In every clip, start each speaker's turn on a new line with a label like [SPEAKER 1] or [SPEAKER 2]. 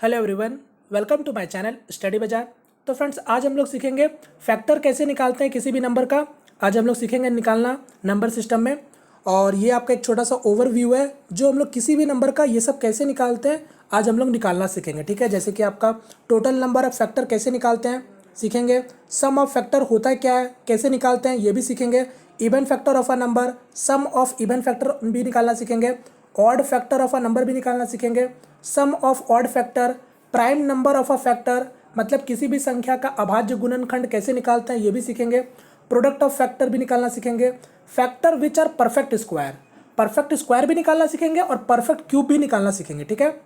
[SPEAKER 1] Hello everyone, welcome to my channel study Bazaar. तो friends, आज हम लोग सीखेंगे फैक्टर कैसे निकालते हैं किसी भी नंबर का। आज हम लोग सीखेंगे निकालना नंबर सिस्टम में। और ये आपका एक छोटा सा ओवरव्यू है जो हम लोग किसी भी नंबर का ये सब कैसे निकालते हैं आज हम लोग निकालना सीखेंगे। ठीक है, जैसे कि आपका टोटल नंबर ऑफ फैक्टर कैसे निकालते हैं सीखेंगे। सम ऑफ फैक्टर होता है क्या है, कैसे निकालते हैं ये भी सीखेंगे। Even factor of a number, sum of even factor भी निकालना सीखेंगे। Odd factor of a number भी निकालना सीखेंगे। Sum of odd factor, prime number of a factor मतलब किसी भी संख्या का अभाज्य गुणनखंड कैसे निकालते हैं ये भी सीखेंगे। प्रोडक्ट ऑफ फैक्टर भी निकालना सीखेंगे। Factor which are perfect square भी निकालना सीखेंगे और परफेक्ट क्यूब भी निकालना सीखेंगे। ठीक है,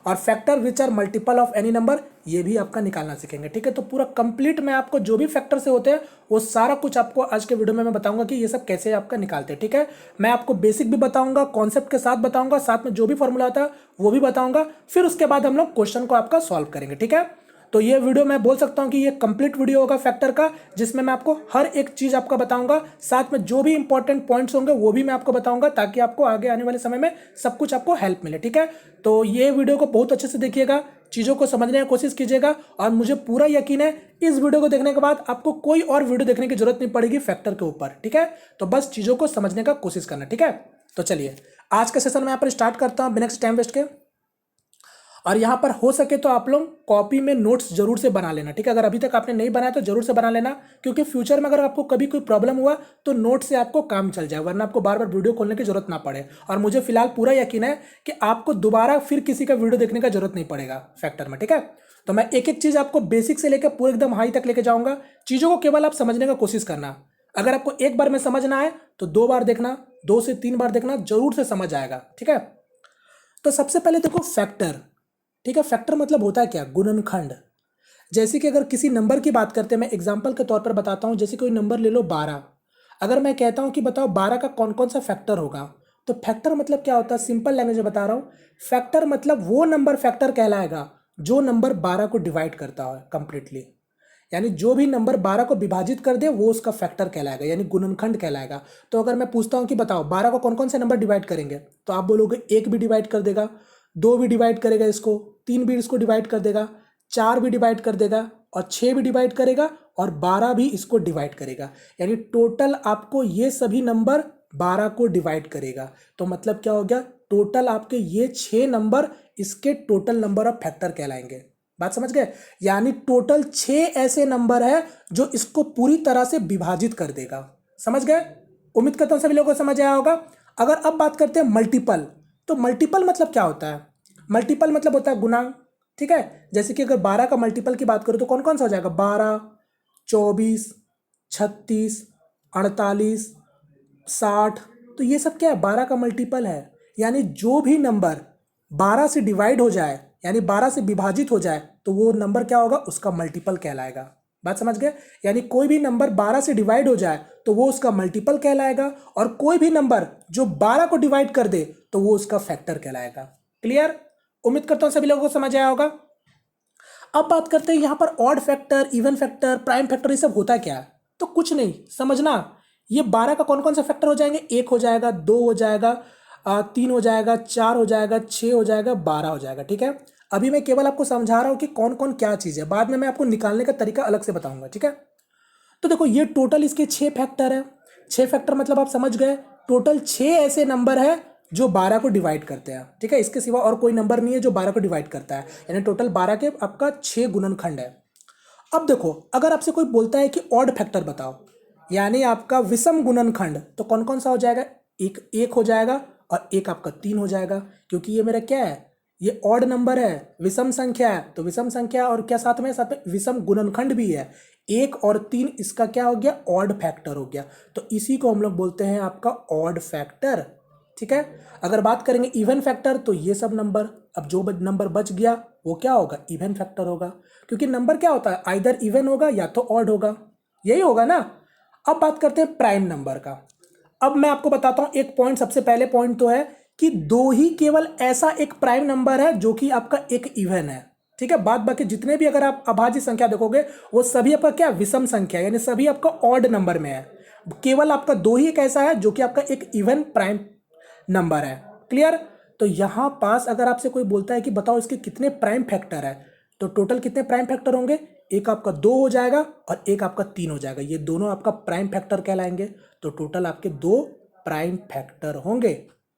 [SPEAKER 1] और factor which are multiple of any number ये भी आपका निकालना सीखेंगे। ठीक है, तो पूरा कंप्लीट मैं आपको जो भी फैक्टर से होते हैं वो सारा कुछ आपको आज के वीडियो में मैं बताऊंगा कि ये सब कैसे आपका निकालते हैं। ठीक है, मैं आपको बेसिक भी बताऊंगा, कॉन्सेप्ट के साथ बताऊंगा, साथ में जो भी फॉर्मूला होता है वो भी बताऊंगा। फिर उसके बाद हम लोग क्वेश्चन को आपका सॉल्व करेंगे। ठीक है, तो ये वीडियो मैं बोल सकता हूं कि ये कंप्लीट वीडियो होगा फैक्टर का, जिसमें मैं आपको हर एक चीज आपका बताऊंगा, साथ में जो भी इंपॉर्टेंट पॉइंट्स होंगे वो भी मैं आपको बताऊंगा, ताकि आपको आगे आने वाले समय में सब कुछ आपको हेल्प मिले। ठीक है, तो ये वीडियो को बहुत अच्छे से देखिएगा, चीजों को समझने की कोशिश कीजिएगा, और मुझे पूरा यकीन है इस वीडियो को देखने के बाद आपको कोई और वीडियो देखने की जरूरत नहीं पड़ेगी फैक्टर के ऊपर। ठीक है, तो बस चीजों को समझने का कोशिश करना। ठीक है, तो चलिए आज का सेशन मैं यहाँ पर स्टार्ट करता हूँ बिना किसी टाइम वेस्ट के। और यहाँ पर हो सके तो आप लोग कॉपी में नोट्स जरूर से बना लेना। ठीक है, अगर अभी तक आपने नहीं बनाया तो जरूर से बना लेना, क्योंकि फ्यूचर में अगर आपको कभी कोई प्रॉब्लम हुआ तो नोट से आपको काम चल जाए, वरना आपको बार बार वीडियो खोलने की जरूरत ना पड़े। और मुझे फिलहाल पूरा यकीन है कि आपको दोबारा फिर किसी का वीडियो देखने का जरूरत नहीं पड़ेगा फैक्टर में। ठीक है, तो मैं एक एक चीज आपको बेसिक से लेकर पूरे एकदम हाई तक लेके जाऊंगा। चीजों को केवल आप समझने का कोशिश करना। अगर आपको एक बार में समझना है तो 2 बार देखना, 2 से 3 बार देखना, जरूर से समझ आएगा। ठीक है, तो सबसे पहले देखो फैक्टर। ठीक है, फैक्टर मतलब होता है क्या, गुणनखंड। जैसे कि अगर किसी नंबर की बात करते हैं, मैं एग्जांपल के तौर पर बताता हूं, जैसे कोई नंबर ले लो 12। अगर मैं कहता हूं कि बताओ 12 का कौन कौन सा फैक्टर होगा, तो फैक्टर मतलब क्या होता है, सिंपल लैंग्वेज में बता रहा हूं। फैक्टर मतलब वो नंबर फैक्टर कहलाएगा जो नंबर 12 को डिवाइड करता है कंप्लीटली। यानी जो भी नंबर 12 को विभाजित कर दे वो उसका फैक्टर कहलाएगा, यानी गुणनखंड कहलाएगा। तो अगर मैं पूछता हूं कि बताओ 12 को कौन कौन से नंबर डिवाइड करेंगे, तो आप बोलोगे 1 भी डिवाइड कर देगा, 2 भी डिवाइड करेगा इसको, 3 भी इसको डिवाइड कर देगा, 4 भी डिवाइड कर देगा, और 6 भी डिवाइड करेगा, और 12 भी इसको डिवाइड करेगा। यानी टोटल आपको ये सभी नंबर 12 को डिवाइड करेगा। तो मतलब क्या हो गया, टोटल आपके ये 6 नंबर इसके टोटल नंबर ऑफ फैक्टर कहलाएंगे। बात समझ गए, यानी टोटल 6 ऐसे नंबर है जो इसको पूरी तरह से विभाजित कर देगा। समझ गए, उम्मीद करता हूं सभी लोगों को समझ आया होगा। अगर अब बात करते हैं मल्टीपल, तो मल्टीपल मतलब क्या होता है, मल्टीपल मतलब होता है गुणांक। ठीक है, जैसे कि अगर 12 का मल्टीपल की बात करो तो कौन कौन सा हो जाएगा, 12, 24, 36, 48, 60। तो ये सब क्या है, 12 का मल्टीपल है। यानी जो भी नंबर 12 से डिवाइड हो जाए, यानी 12 से विभाजित हो जाए, तो वो नंबर क्या होगा, उसका मल्टीपल कहलाएगा। बात समझ गए, यानी कोई भी नंबर 12 से डिवाइड हो जाए तो वो उसका मल्टीपल कहलाएगा, और कोई भी नंबर जो 12 को डिवाइड कर दे तो वो उसका फैक्टर कहलाएगा। क्लियर, उम्मीद करता हूं सभी लोगों को समझ आया होगा। अब बात करते हैं यहां पर odd factor, even factor, prime factor, ये सब होता क्या है। तो कुछ नहीं, समझना, ये 12 का कौन कौन सा फैक्टर हो जाएंगे, 1 हो जाएगा, 2 हो जाएगा, 3 हो जाएगा, 4 हो जाएगा, 6 हो जाएगा, 12 हो जाएगा। ठीक है, अभी मैं केवल आपको समझा रहा हूं कि कौन कौन क्या चीज है, बाद में मैं आपको निकालने का तरीका अलग से बताऊंगा। ठीक है, तो देखो ये टोटल इसके 6 फैक्टर है। 6 फैक्टर मतलब आप समझ गए, टोटल 6 ऐसे नंबर है जो 12 को डिवाइड करते हैं। ठीक है, इसके सिवा और कोई नंबर नहीं है जो 12 को डिवाइड करता है, यानी टोटल 12 के आपका 6 गुणनखंड है। अब देखो, अगर आपसे कोई बोलता है कि ऑड फैक्टर बताओ, यानी आपका विषम गुणनखंड, तो कौन कौन सा हो जाएगा, एक हो जाएगा, और एक आपका 3 हो जाएगा, क्योंकि ये मेरा क्या है, ये ऑड नंबर है, विषम संख्या है, तो विषम संख्या और क्या साथ में विषम गुणनखंड भी है। 1 और 3 इसका क्या हो गया, ऑड फैक्टर हो गया, तो इसी को हम लोग बोलते हैं आपका ऑड फैक्टर। ठीक है, अगर बात करेंगे इवन फैक्टर, तो ये सब नंबर, अब जो नंबर बच गया वो क्या होगा, इवन फैक्टर होगा, क्योंकि नंबर क्या होता है, आइदर इवन होगा या तो ऑड होगा, यही होगा ना। अब बात करते हैं प्राइम नंबर का। अब मैं आपको बताता हूं एक पॉइंट, सबसे पहले पॉइंट तो है कि दो ही केवल ऐसा एक प्राइम नंबर है जो कि आपका एक इवन है। ठीक है, बाद बाकी जितने भी अगर आप अभाज्य संख्या देखोगे वो सभी आपका क्या, विषम संख्या, यानी सभी आपका ऑड नंबर में है। केवल आपका दो ही एक ऐसा है जो कि आपका एक इवन प्राइम नंबर है। क्लियर, तो यहाँ पास अगर आपसे कोई बोलता है कि बताओ इसके कितने प्राइम फैक्टर है, तो टोटल कितने प्राइम फैक्टर होंगे, एक आपका 2 हो जाएगा और एक आपका 3 हो जाएगा, ये दोनों आपका प्राइम फैक्टर कहलाएंगे। तो टोटल आपके 2 प्राइम फैक्टर होंगे।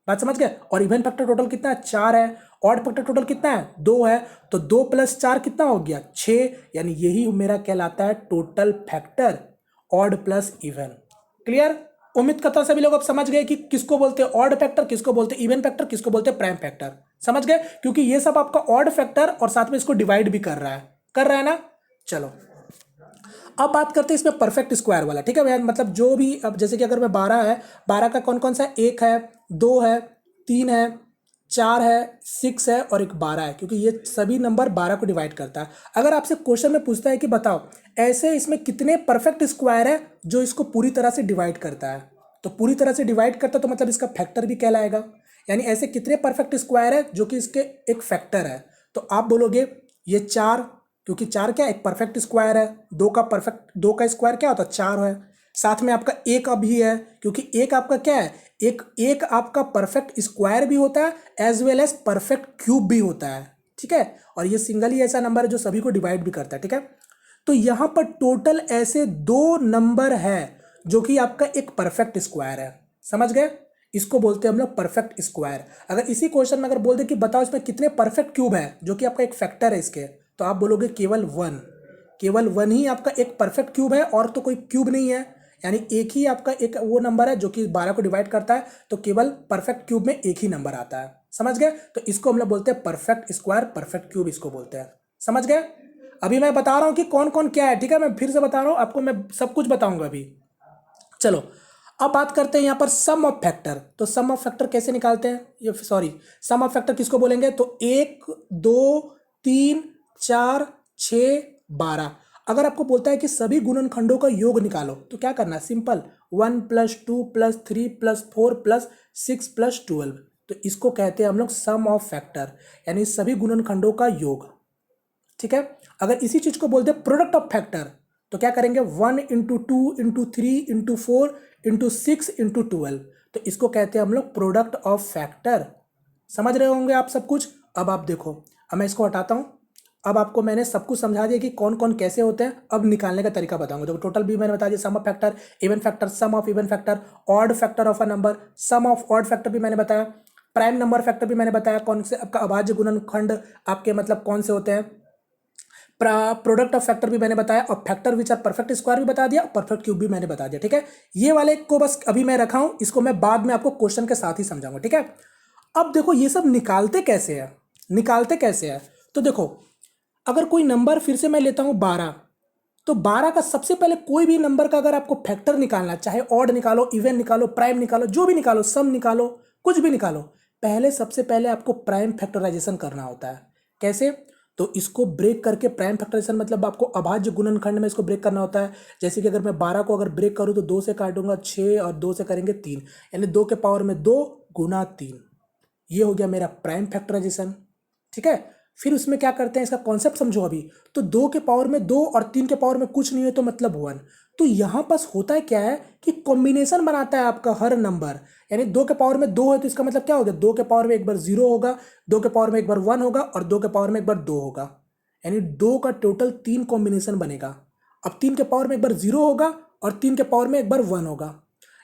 [SPEAKER 1] बात समझ गए। और इवन फैक्टर टोटल कितना है, 4 है। ऑड फैक्टर टोटल कितना है, 2 है। तो 2 + 4 कितना हो गया, 6। यानी यही मेरा कहलाता है total factor, odd plus even. Clear. उम्मीद करता हूं सभी लोग अब समझ गए कि किसको बोलते हैं ऑड फैक्टर, किसको बोलते हैं इवन फैक्टर, किसको बोलते हैं प्राइम फैक्टर। समझ गए, क्योंकि ये सब आपका ऑड फैक्टर और साथ में इसको डिवाइड भी कर रहा है ना। चलो अब बात करते हैं इसमें परफेक्ट स्क्वायर वाला। ठीक है भैया, मतलब जो भी, अब जैसे कि अगर मैं 12 है, 12 का कौन कौन सा, 1 है, 2 है, 3 है, 4 है, 6 है और एक 12 है, क्योंकि ये सभी नंबर 12 को डिवाइड करता है। अगर आपसे क्वेश्चन में पूछता है कि बताओ ऐसे इसमें कितने परफेक्ट स्क्वायर है जो इसको पूरी तरह से डिवाइड करता है, तो पूरी तरह से डिवाइड करता है तो मतलब इसका फैक्टर भी कहलाएगा। यानी ऐसे कितने परफेक्ट स्क्वायर है जो कि इसके एक फैक्टर है, तो आप बोलोगे ये 4, क्योंकि 4 क्या एक परफेक्ट स्क्वायर है। 2 का स्क्वायर क्या होता है, 4 है। साथ में आपका 1 अभी है, क्योंकि 1 आपका क्या है, एक आपका परफेक्ट स्क्वायर भी होता है as well as perfect cube भी होता है। ठीक है, और ये सिंगल ही ऐसा नंबर है जो सभी को डिवाइड भी करता है। ठीक है, तो यहां पर टोटल ऐसे 2 नंबर है जो कि आपका एक परफेक्ट स्क्वायर है। समझ गए, इसको बोलते हैं हम लोग परफेक्ट स्क्वायर। अगर इसी क्वेश्चन में अगर बोल दे कि बताओ इसमें कितने परफेक्ट क्यूब है जो कि आपका एक फैक्टर है इसके, तो आप बोलोगे केवल 1। केवल 1 ही आपका एक परफेक्ट क्यूब है और तो कोई क्यूब नहीं है। यानी एक ही आपका एक वो नंबर है जो कि 12 को डिवाइड करता है, तो केवल परफेक्ट क्यूब में एक ही नंबर आता है। समझ गए, तो इसको हम लोग बोलते हैं परफेक्ट स्क्वायर, परफेक्ट क्यूब इसको बोलते हैं। समझ गए। अभी मैं बता रहा हूं कि कौन कौन क्या है। ठीक है, मैं फिर से बता रहा हूं आपको, मैं सब कुछ बताऊंगा अभी। चलो अब बात करते हैं यहां पर सम ऑफ फैक्टर। तो सम ऑफ फैक्टर कैसे निकालते हैं, ये सॉरी, सम ऑफ फैक्टर किसको बोलेंगे, तो 1, 2, 3, 4, 6, 12। अगर आपको बोलता है कि सभी गुणनखंडों का योग निकालो, तो क्या करना है, सिंपल, 1 + 2 + 3 + 4 + 6 + 12। तो इसको कहते हैं हम लोग सम ऑफ फैक्टर, यानी सभी गुणनखंडों का योग। ठीक है, अगर इसी चीज को बोलते हैं प्रोडक्ट ऑफ फैक्टर, तो क्या करेंगे, 1 × 2 × 3 × 4 × 6 × 12। तो इसको कहते हैं हम लोग प्रोडक्ट ऑफ फैक्टर। समझ रहे होंगे आप सब कुछ। अब आप देखो, अब मैं इसको हटाता हूं। अब आपको मैंने सब कुछ समझा दिया कि कौन कौन कैसे होते हैं। अब निकालने का तरीका बताऊंगा। देखो टोटल भी मैंने बता दिया, sum of factor, even factor, sum of even factor, odd factor of a number, sum of odd factor भी मैंने बताया, प्राइम नंबर फैक्टर भी मैंने बताया, कौन से आपका अभाज्य गुणनखंड आपके मतलब कौन से होते हैं, प्रोडक्ट ऑफ फैक्टर भी मैंने बताया, और factor which are perfect square भी बता दिया, परफेक्ट क्यूब भी मैंने बता दिया। ठीक है, ये वाले को बस अभी मैं रखा हूं, इसको मैं बाद में आपको क्वेश्चन के साथ ही समझाऊंगा। ठीक है, अब देखो ये सब निकालते कैसे हैं, निकालते कैसे हैं। तो देखो अगर कोई नंबर फिर से मैं लेता हूं 12, तो 12 का सबसे पहले कोई भी नंबर का अगर आपको फैक्टर निकालना, चाहे ऑड निकालो, इवन निकालो, प्राइम निकालो, जो भी निकालो, सम निकालो, कुछ भी निकालो, पहले सबसे पहले आपको प्राइम फैक्टराइजेशन करना होता है। कैसे, तो इसको ब्रेक करके, प्राइम फैक्टराइजेशन मतलब आपको अभाज्य गुणनखंड में इसको ब्रेक करना होता है। जैसे कि अगर मैं 12 को अगर ब्रेक करूं तो 2 से काटूंगा 6 और 2 से करेंगे 3, यानी 2 के पावर में 2 × 3, ये हो गया मेरा प्राइम फैक्टराइजेशन। ठीक है, फिर उसमें क्या करते हैं, इसका कॉन्सेप्ट समझो अभी। तो 2 के पावर में 2 और 3 के पावर में कुछ नहीं है तो मतलब 1। तो यहां पास होता है क्या है कि कॉम्बिनेशन बनाता है आपका हर नंबर। यानी 2 के पावर में 2 है तो इसका मतलब क्या हो गया, 2 के पावर में एक बार 0 होगा, 2 के पावर में एक बार 1 होगा और 2 के पावर में एक बार 2 होगा। यानी 2 का टोटल 3 कॉम्बिनेशन बनेगा। अब 3 के पावर में एक बार 0 होगा और 3 के पावर में एक बार 1 होगा।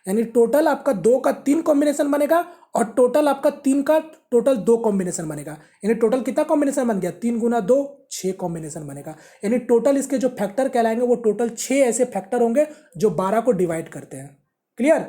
[SPEAKER 1] यानी टोटल आपका 2 का 3 कॉम्बिनेशन बनेगा और टोटल आपका 3 का टोटल 2 कॉम्बिनेशन बनेगा। यानी टोटल कितना कॉम्बिनेशन बन गया, 3 × 2 6 कॉम्बिनेशन बनेगा। यानी टोटल इसके जो फैक्टर कहलाएंगे वो टोटल 6 ऐसे फैक्टर होंगे जो 12 को डिवाइड करते हैं। क्लियर।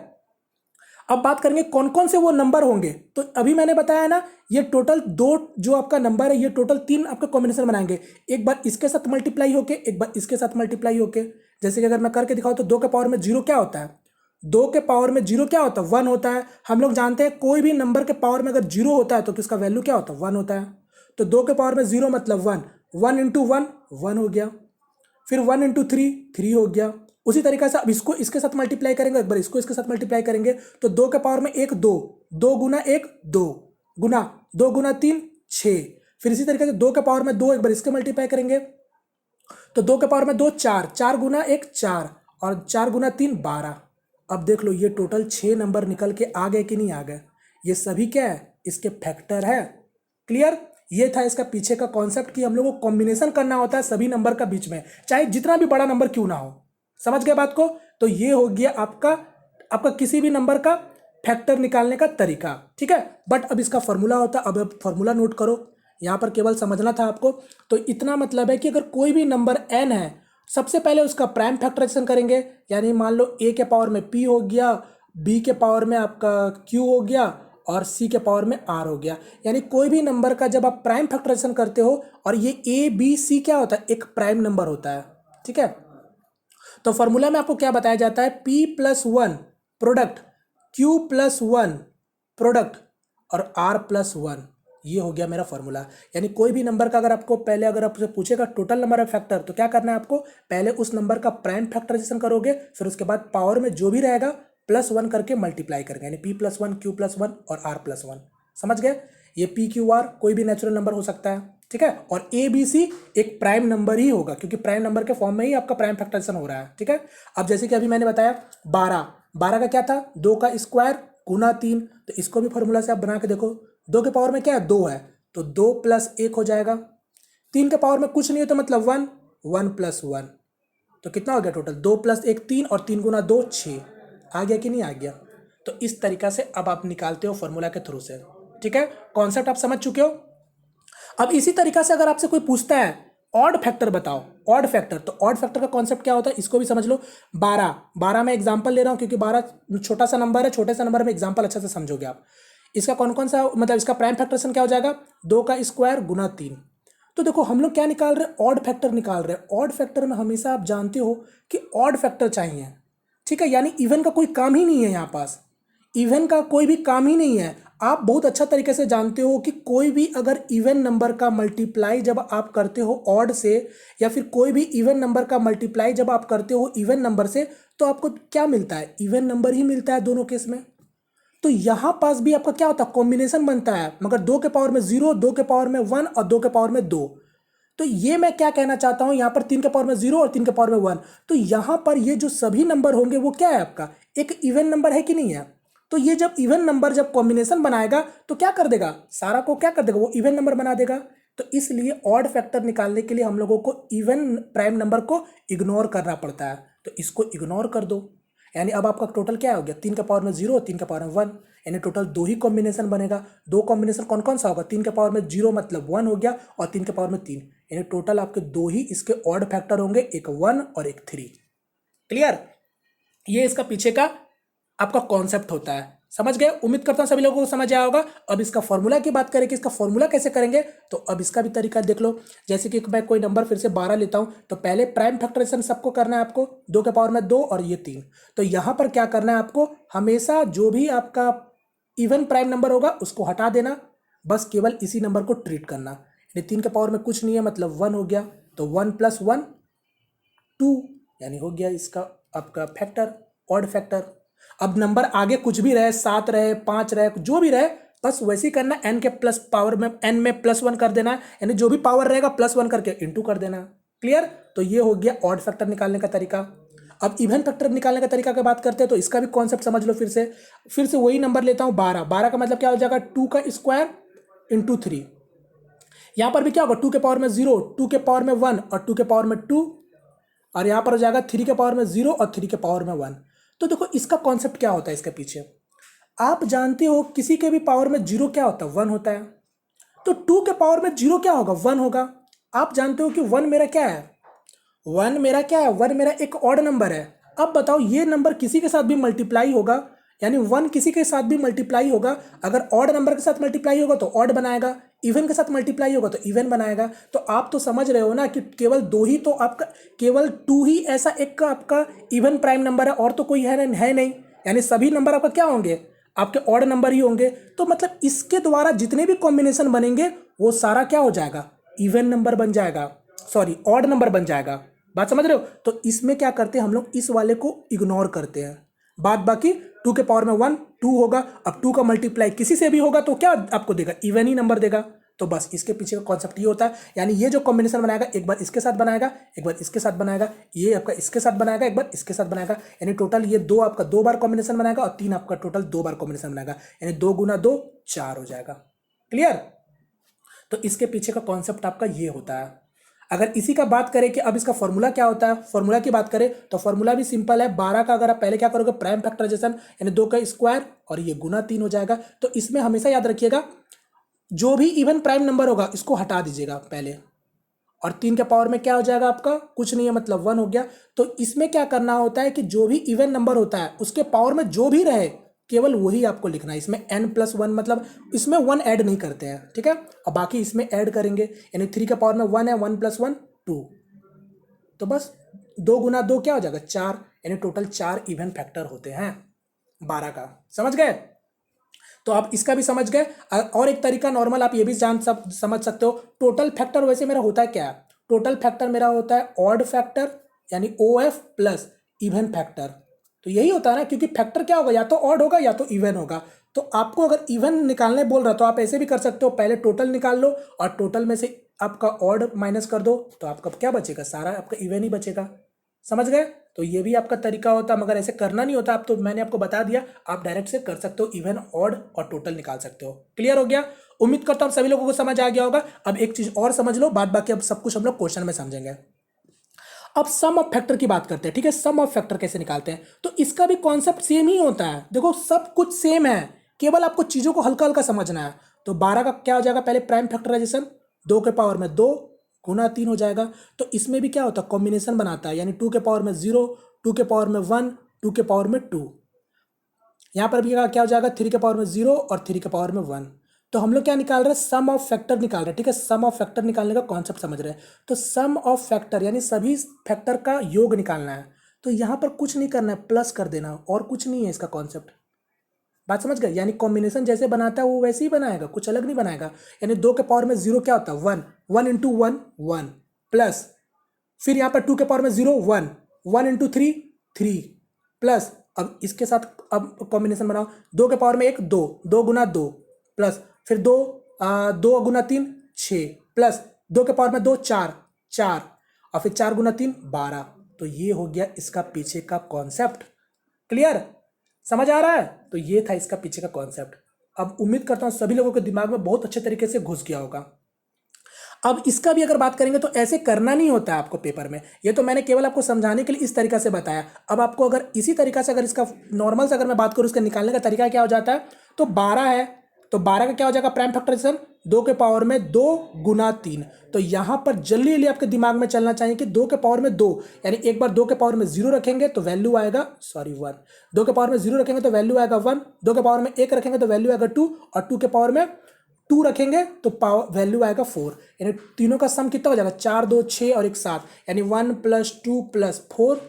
[SPEAKER 1] अब बात करेंगे कौन कौन से वो नंबर होंगे। तो अभी मैंने बताया ना, ये टोटल 2 जो आपका नंबर है, ये टोटल 3 आपका कॉम्बिनेशन बनाएंगे। एक बार इसके साथ मल्टीप्लाई होके, एक बार इसके साथ मल्टीप्लाई होके। जैसे कि अगर मैं करके दिखाऊं तो 2 के पावर में 0 क्या होता है, 2 के पावर में 0 क्या होता है, 1 होता है। हम लोग जानते हैं कोई भी नंबर के पावर में अगर 0 होता है तो किसका वैल्यू क्या होता है, 1 होता है। तो 2 के पावर में 0 मतलब 1, 1 × 1 1 हो गया, फिर 1 × 3 3 हो गया। उसी तरीके से अब इसको इसके साथ मल्टीप्लाई करेंगे, एक बार इसको इसके साथ मल्टीप्लाई करेंगे तो 2 के पावर में 1 2, 2 × 1 2, गुना 2 × 3 6। फिर इसी तरीके से 2 के पावर में 2, एक बार इसके मल्टीप्लाई करेंगे तो 2 के पावर में 2 4, 4 × 1 4 और 4 × 3 12। अब देख लो ये टोटल 6 नंबर निकल के आ गए कि नहीं आ गए। ये सभी क्या है, इसके फैक्टर है। क्लियर? ये था इसका पीछे का कॉन्सेप्ट कि हम लोग को कॉम्बिनेशन करना होता है सभी नंबर का बीच में, चाहे जितना भी बड़ा नंबर क्यों ना हो। समझ गए बात को? तो ये हो गया आपका किसी भी नंबर का फैक्टर निकालने का तरीका। ठीक है, बट अब इसका फॉर्मूला होता है। अब फॉर्मूला नोट करो, यहाँ पर केवल समझना था आपको। तो इतना मतलब है कि अगर कोई भी नंबर n है, सबसे पहले उसका प्राइम फैक्टराइजेशन करेंगे, यानी मान लो a के पावर में p हो गया, b के पावर में आपका q हो गया और c के पावर में r हो गया। यानी कोई भी नंबर का जब आप प्राइम फैक्टराइजेशन करते हो, और ये a b c क्या होता है, एक प्राइम नंबर होता है। ठीक है, तो फॉर्मूला में आपको क्या बताया जाता है, p plus one product, q plus one product और r प्लस वन। ये हो गया मेरा फॉर्मूला। यानी कोई भी नंबर का अगर आपसे पूछेगा टोटल नंबर ऑफ फैक्टर, तो क्या करना है आपको, पहले उस नंबर का प्राइम फैक्टराइजेशन करोगे, फिर उसके बाद पावर में जो भी रहेगा प्लस वन करके मल्टीप्लाई करेंगे, यानी p plus one, q plus one और r प्लस वन। समझ गए? ये p q r कोई भी नेचुरल नंबर हो सकता है। ठीक है, और a b c एक प्राइम नंबर ही होगा, क्योंकि प्राइम नंबर के फॉर्म में ही आपका प्राइम फैक्टराइजेशन हो रहा है। ठीक है, अब जैसे कि अभी मैंने बताया 12 का क्या था, 2 का स्क्वायर गुना 3, तो इसको भी फॉर्मूला से आप बना के देखो। 2 के पावर में क्या है, 2 है, तो 2 प्लस 1 हो जाएगा। 3 के पावर में कुछ नहीं हो तो मतलब 1, 1 प्लस 1, तो कितना हो गया टोटल, 2 प्लस 1 3 और 3 गुना 2 6। आ गया कि नहीं आ गया? तो इस तरीका से अब आप निकालते हो फॉर्मूला के थ्रू से। ठीक है, कॉन्सेप्ट आप समझ चुके हो। अब इसी तरीका से अगर आपसे कोई पूछता है ऑड फैक्टर बताओ, ऑड फैक्टर, तो ऑड फैक्टर का कॉन्सेप्ट क्या होता है इसको भी समझ लो। 12 में एग्जांपल ले रहा हूं, क्योंकि 12 छोटा सा नंबर है, छोटे सा नंबर में एग्जांपल अच्छा से समझोगे आप। इसका कौन कौन सा मतलब इसका प्राइम फैक्टरेशन क्या हो जाएगा, 2 का स्क्वायर गुना 3। तो देखो हम लोग क्या निकाल रहे हैं, ऑड फैक्टर निकाल रहे हैं। ऑड फैक्टर में हमेशा आप जानते हो कि ऑड फैक्टर चाहिए। ठीक है, यानी इवन का कोई काम ही नहीं है यहाँ पास, इवन का कोई भी काम ही नहीं है। आप बहुत अच्छा तरीके से जानते हो कि कोई भी अगर इवन नंबर का मल्टीप्लाई जब आप करते हो ऑड से, या फिर कोई भी इवन नंबर का मल्टीप्लाई जब आप करते हो इवन नंबर से, तो आपको क्या मिलता है, इवन नंबर ही मिलता है दोनों केस में। तो यहां पास भी आपका क्या होता है, कॉम्बिनेशन बनता है, मगर 2 के पावर में 0, 2 के पावर में 1 और 2 के पावर में 2। तो ये मैं क्या कहना चाहता हूं, यहां पर 3 के पावर में 0 और 3 के पावर में 1, तो यहां पर ये जो सभी नंबर होंगे वो क्या है, आपका एक इवन नंबर है कि नहीं है। तो ये जब इवन नंबर जब कॉम्बिनेशन बनाएगा तो क्या कर देगा, सारा को क्या कर देगा, वो इवन नंबर बना देगा। तो इसलिए ऑड फैक्टर निकालने के लिए हम लोगों को इवन प्राइम नंबर को इग्नोर करना पड़ता है। तो इसको इग्नोर कर दो, यानी अब आपका टोटल क्या हो गया, 3 के पावर में 0, 3 के पावर में 1, यानी टोटल 2 ही कॉम्बिनेशन बनेगा। 2 कॉम्बिनेशन कौन कौन सा होगा, 3 के पावर में 0 मतलब 1 हो गया, और 3 के पावर में 3, यानी टोटल आपके 2 ही इसके ऑड फैक्टर होंगे, एक 1 और एक 3। क्लियर? ये इसका पीछे का आपका कॉन्सेप्ट होता है। समझ गए? उम्मीद करता हूं सभी लोगों को समझ आया होगा। अब इसका फॉर्मूला की बात करें कि इसका फॉर्मूला कैसे करेंगे, तो अब इसका भी तरीका देख लो। जैसे कि मैं कोई नंबर फिर से 12 लेता हूं, तो पहले प्राइम फैक्टराइजेशन सबको करना है आपको, 2 के पावर में 2 और ये 3। तो यहां पर क्या करना है आपको, हमेशा जो भी आपका इवन प्राइम नंबर होगा उसको हटा देना, बस केवल इसी नंबर को ट्रीट करना। यानी 3 के पावर में कुछ नहीं है मतलब 1 हो गया, तो 1 प्लस 1 2, यानी हो गया इसका आपका फैक्टर, ऑड फैक्टर। अब नंबर आगे कुछ भी रहे, 7 रहे, 5 रहे, जो भी रहे, बस वैसे ही करना, n के प्लस पावर में n में +1 कर देना, यानी जो भी पावर रहेगा +1 करके इंटू कर देना। क्लियर? तो ये हो गया ऑड फैक्टर निकालने का तरीका। अब इवन फैक्टर निकालने का तरीका की बात करते हैं, तो इसका भी कॉन्सेप्ट समझ लो। फिर से वही नंबर लेता हूँ 12। 12 का मतलब क्या हो जाएगा, 2 का स्क्वायर इंटू 3। यहाँ पर भी क्या होगा, 2 के पावर में 0, 2 के पावर में 1 और 2 के पावर में 2, और यहाँ पर हो जाएगा 3 के पावर में 0 और 3 के पावर में 1। तो देखो इसका कॉन्सेप्ट क्या होता है, इसके पीछे आप जानते हो किसी के भी पावर में 0 क्या होता है, 1 होता है। तो 2 के पावर में 0 क्या होगा, 1 होगा। आप जानते हो कि 1 मेरा क्या है, 1 मेरा क्या है, 1 मेरा एक ऑड नंबर है। अब बताओ ये नंबर किसी के साथ भी मल्टीप्लाई होगा, यानी 1 किसी के साथ भी मल्टीप्लाई होगा, अगर ऑड नंबर के साथ मल्टीप्लाई होगा तो ऑड बनाएगा, इवन के साथ मल्टीप्लाई होगा तो इवन बनाएगा। तो आप तो समझ रहे हो ना कि केवल 2 ही तो आपका, केवल 2 ही ऐसा एक का आपका इवन प्राइम नंबर है, और तो कोई है नहीं। यानी सभी नंबर आपका क्या होंगे, आपके ऑड नंबर ही होंगे। तो मतलब इसके द्वारा जितने भी कॉम्बिनेशन बनेंगे वो सारा क्या हो जाएगा, इवन नंबर बन जाएगा, सॉरी ऑड नंबर बन जाएगा। बात समझ रहे हो? तो इसमें क्या करते हैं हम लोग, इस वाले को इग्नोर करते हैं, बाद बाकी 2 के पावर में 1 2 होगा। अब 2 का मल्टीप्लाई किसी से भी होगा तो क्या आपको देगा, इवन ही नंबर देगा। तो बस इसके पीछे का कॉन्सेप्ट ये होता है, यानी ये जो कॉम्बिनेशन बनाएगा एक बार इसके साथ बनाएगा, एक बार इसके साथ बनाएगा, ये आपका इसके साथ बनाएगा, एक बार इसके साथ बनाएगा, यानी टोटल ये दो आपका 2 बार कॉम्बिनेशन बनाएगा और 3 आपका टोटल 2 बार कॉम्बिनेशन बनाएगा, यानी 2 गुना 2 4 हो जाएगा। क्लियर? तो इसके पीछे का कॉन्सेप्ट आपका ये होता है। अगर इसी का बात करें कि अब इसका फॉर्मूला क्या होता है, फॉर्मूला की बात करें तो फॉर्मूला भी सिंपल है। 12 का अगर आप पहले क्या करोगे, प्राइम फैक्टराइजेशन, यानी 2 का स्क्वायर और ये गुना 3 हो जाएगा। तो इसमें हमेशा याद रखिएगा जो भी इवन प्राइम नंबर होगा इसको हटा दीजिएगा पहले, और 3 के पावर में क्या हो जाएगा आपका, कुछ नहीं है, मतलब 1 हो गया। तो इसमें क्या करना होता है कि जो भी इवन नंबर होता है उसके पावर में जो भी रहे केवल वही आपको लिखना है। इसमें n+1 मतलब इसमें 1 ऐड नहीं करते हैं, ठीक है। और बाकी इसमें ऐड करेंगे, यानी 3 के पावर में 1 है, 1 + 1 2, तो बस 2 गुना 2 क्या हो जाएगा 4, यानी टोटल 4 इवन फैक्टर होते हैं 12 का। समझ गए? तो आप इसका भी समझ गए। और एक तरीका नॉर्मल आप ये भी समझ सकते हो, टोटल फैक्टर वैसे मेरा होता है क्या, टोटल फैक्टर मेरा होता है ऑड फैक्टर यानी OF प्लस इवन फैक्टर। तो यही होता है ना, क्योंकि फैक्टर क्या होगा, या तो ऑड होगा या तो इवन होगा। तो आपको अगर इवन निकालने बोल रहा तो आप ऐसे भी कर सकते हो, पहले टोटल निकाल लो और टोटल में से आपका ऑड माइनस कर दो, तो आपका क्या बचेगा, सारा आपका इवन ही बचेगा। समझ गए? तो ये भी आपका तरीका होता है, मगर ऐसे करना नहीं होता। आप तो मैंने आपको बता दिया, आप डायरेक्ट से कर सकते हो, इवन ऑड और टोटल निकाल सकते हो। क्लियर हो गया? उम्मीद करता हूं सभी लोगों को समझ आ गया होगा। अब एक चीज और समझ लो, बाद बाकी अब सब कुछ हम लोग क्वेश्चन में समझेंगे। अब सम ऑफ फैक्टर की बात करते हैं, ठीक है। सम ऑफ फैक्टर कैसे निकालते हैं, तो इसका भी कॉन्सेप्ट सेम ही होता है। देखो सब कुछ सेम है, केवल आपको चीजों को हल्का हल्का समझना है। तो 12 का क्या हो जाएगा, पहले प्राइम फैक्टराइजेशन, 2 के पावर में 2 गुना 3 हो जाएगा। तो इसमें भी क्या होता है, कॉम्बिनेशन बनाता है, यानी 2 के पावर में 0, 2 के पावर में 1, 2 के पावर में 2। यहां पर भी क्या हो जाएगा, 3 के पावर में 0 और 3 के पावर में 1। तो हम लोग क्या निकाल रहे हैं, सम ऑफ फैक्टर निकाल रहे हैं, ठीक है। सम ऑफ फैक्टर निकालने का कॉन्सेप्ट समझ रहे हैं। तो सम ऑफ फैक्टर यानी सभी फैक्टर का योग निकालना है। तो यहां पर कुछ नहीं करना है, प्लस कर देना, और कुछ नहीं है इसका कॉन्सेप्ट। बात समझ गए? यानी कॉम्बिनेशन जैसे बनाता है वो वैसे ही बनाएगा, कुछ अलग नहीं बनाएगा। यानी 2 के पावर में 0 क्या होता है 1, 1 × 1 1 प्लस, फिर यहाँ पर 2 के पावर में 0 1, 1 × 3 3 प्लस। अब इसके साथ अब कॉम्बिनेशन बनाओ, 2 के पावर में 1 2, 2 गुना 2 प्लस, फिर 2 2 गुना 3 6 प्लस, 2 के पावर में 2 4 4 और फिर 4 गुना 3 12। तो ये हो गया इसका पीछे का कॉन्सेप्ट। क्लियर? समझ आ रहा है? तो ये था इसका पीछे का कॉन्सेप्ट। अब उम्मीद करता हूं सभी लोगों के दिमाग में बहुत अच्छे तरीके से घुस गया होगा। अब इसका भी अगर बात करेंगे तो ऐसे करना नहीं होता है आपको पेपर में, ये तो मैंने केवल आपको समझाने के लिए इस तरीका से बताया। अब आपको अगर इसी तरीका से अगर इसका नॉर्मल से अगर मैं बात करूं, इसका निकालने का तरीका क्या हो जाता है, तो 12 है, तो 12 का क्या हो जाएगा प्राइम फैक्टराइजेशन, 2 के पावर में 2 गुना 3। तो यहां पर जल्दी जल्दी आपके दिमाग में चलना चाहिए कि 2 के पावर में 2, यानी एक बार 2 के पावर में 0 रखेंगे तो वैल्यू आएगा 1, 2 के पावर में 0 रखेंगे तो वैल्यू आएगा 1, 2 के पावर में 1 रखेंगे तो वैल्यू आएगा 2, और 2 के पावर में 2 रखेंगे तो पावर वैल्यू आएगा 4। यानी तीनों का सम कितना हो जाएगा, 4 2 6 और 1 7, यानी 1 + 2 + 4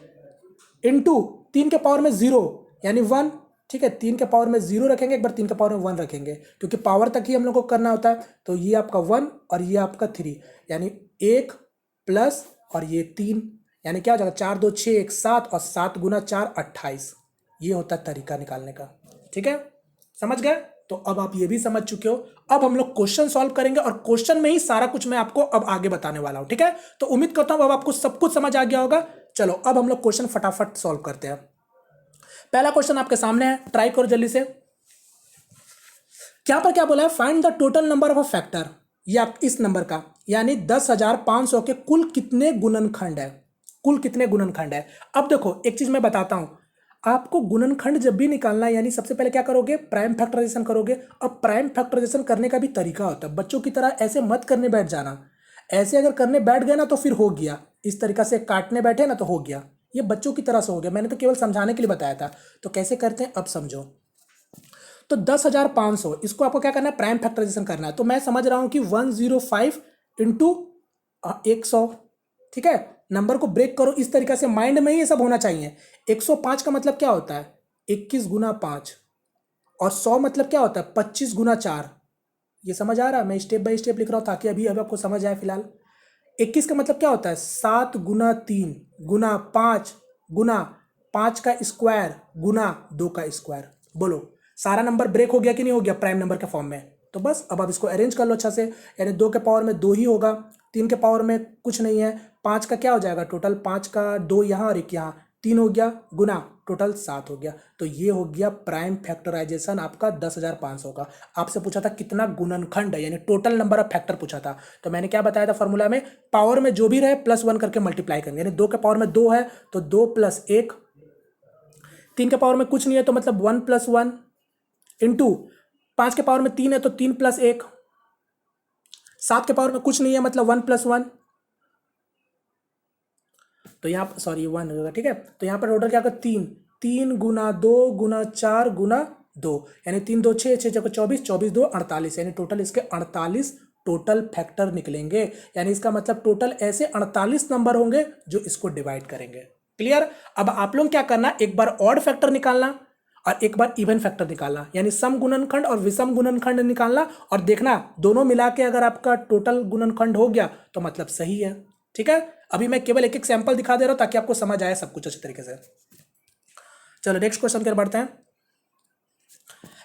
[SPEAKER 1] इंटू 3 के पावर में 0 यानी 1, ठीक है। 3 के पावर में 0 रखेंगे, एक बार 3 के पावर में 1 रखेंगे, क्योंकि पावर तक ही हम लोग को करना होता है। तो ये आपका 1 और ये आपका 3, यानी 1 प्लस और ये 3, यानी क्या हो जाएगा 4 2 6 1 7 और 7 गुना 4 28। ये होता है तरीका निकालने का, ठीक है। समझ गए? तो अब आप ये भी समझ चुके हो। अब हम लोग क्वेश्चन सॉल्व करेंगे और क्वेश्चन में ही सारा कुछ मैं आपको अब आगे बताने वाला हूं, ठीक है। तो उम्मीद करता हूं अब आपको सब कुछ समझ आ गया होगा। चलो अब हम लोग क्वेश्चन फटाफट सॉल्व करते हैं। पहला क्वेश्चन आपके सामने है, ट्राई करो जल्दी से। क्या पर क्या बोला है, find the total number of a factor, या इस नंबर का यानी 10,500 के कुल कितने गुणनखंड है, कुल कितने गुणनखंड है। अब देखो एक चीज मैं बताता हूं, आपको गुणनखंड जब भी निकालना है, यानी सबसे पहले क्या करोगे, प्राइम फैक्टराइजेशन करोगे। अब प्राइम फैक्टराइजेशन करने का भी तरीका होता है, बच्चों की तरह ऐसे मत करने बैठ जाना। ऐसे अगर करने बैठ गए ना तो फिर हो गया, इस तरीका से काटने बैठे ना तो हो गया, ये बच्चों की तरह से हो गया। मैंने तो केवल समझाने के लिए बताया था। तो कैसे करते हैं अब समझो। तो 10,500 इसको आपको क्या करना है, प्राइम फैक्टराइजेशन करना है। तो मैं समझ रहा हूं कि 105 इंटू 100, ठीक है। नंबर को ब्रेक करो इस तरीका से, माइंड में ही ये सब होना चाहिए। 105 का मतलब क्या होता है 21 गुना 5, और 100 मतलब क्या होता है 25 गुना 4। ये समझ आ रहा है? मैं स्टेप बाय स्टेप लिख रहा हूं ताकि अभी आपको समझ आए। फिलहाल 21 का मतलब क्या होता है 7 गुना 3 गुना 5 गुना 5 का स्क्वायर गुना 2 का स्क्वायर। बोलो सारा नंबर ब्रेक हो गया कि नहीं हो गया प्राइम नंबर के फॉर्म में? तो बस अब आप इसको अरेंज कर लो अच्छा से, यानी 2 के पावर में 2 ही होगा, 3 के पावर में कुछ नहीं है, 5 का क्या हो जाएगा टोटल, 5 का 2 यहाँ और 1 यहाँ, 3 हो गया गुना, टोटल 7 हो गया। तो ये हो गया प्राइम फैक्टराइजेशन आपका 10,500 का। आपसे पूछा था कितना गुणनखंड है, यानी टोटल नंबर ऑफ फैक्टर पूछा था, तो मैंने क्या बताया था फॉर्मूला में, पावर में जो भी रहे +1 करके मल्टीप्लाई करेंगे, यानी 2 के पावर में 2 है तो 2 + 1, 3 के पावर में कुछ नहीं है तो मतलब 1 + 1 इंटू 5 के पावर में 3 है तो 3 + 1, 7 के पावर में कुछ नहीं है मतलब 1 + 1, तो यहाँ पर सॉरी 1 होगा, ठीक है। तो यहाँ पर टोटल क्या होगा 3, 3 गुना 2 गुना 4 गुना 2, यानी 3 2 6, 6 चौको 24, 24 2 48, यानी टोटल इसके 48 टोटल फैक्टर निकलेंगे। यानी इसका मतलब टोटल ऐसे 48 नंबर होंगे जो इसको डिवाइड करेंगे। क्लियर। अब आप लोग क्या करना, एक बार ऑड फैक्टर निकालना और एक बार इवन फैक्टर निकालना, यानी सम गुणनखंड और विषम गुणनखंड निकालना, और देखना दोनों मिला के अगर आपका टोटल गुणनखंड हो गया तो मतलब सही है, ठीक है। अभी मैं केवल एक एक सैंपल दिखा दे रहा हूं ताकि आपको समझ आए सब कुछ अच्छे तरीके से। चलो नेक्स्ट क्वेश्चन की ओर बढ़ते हैं।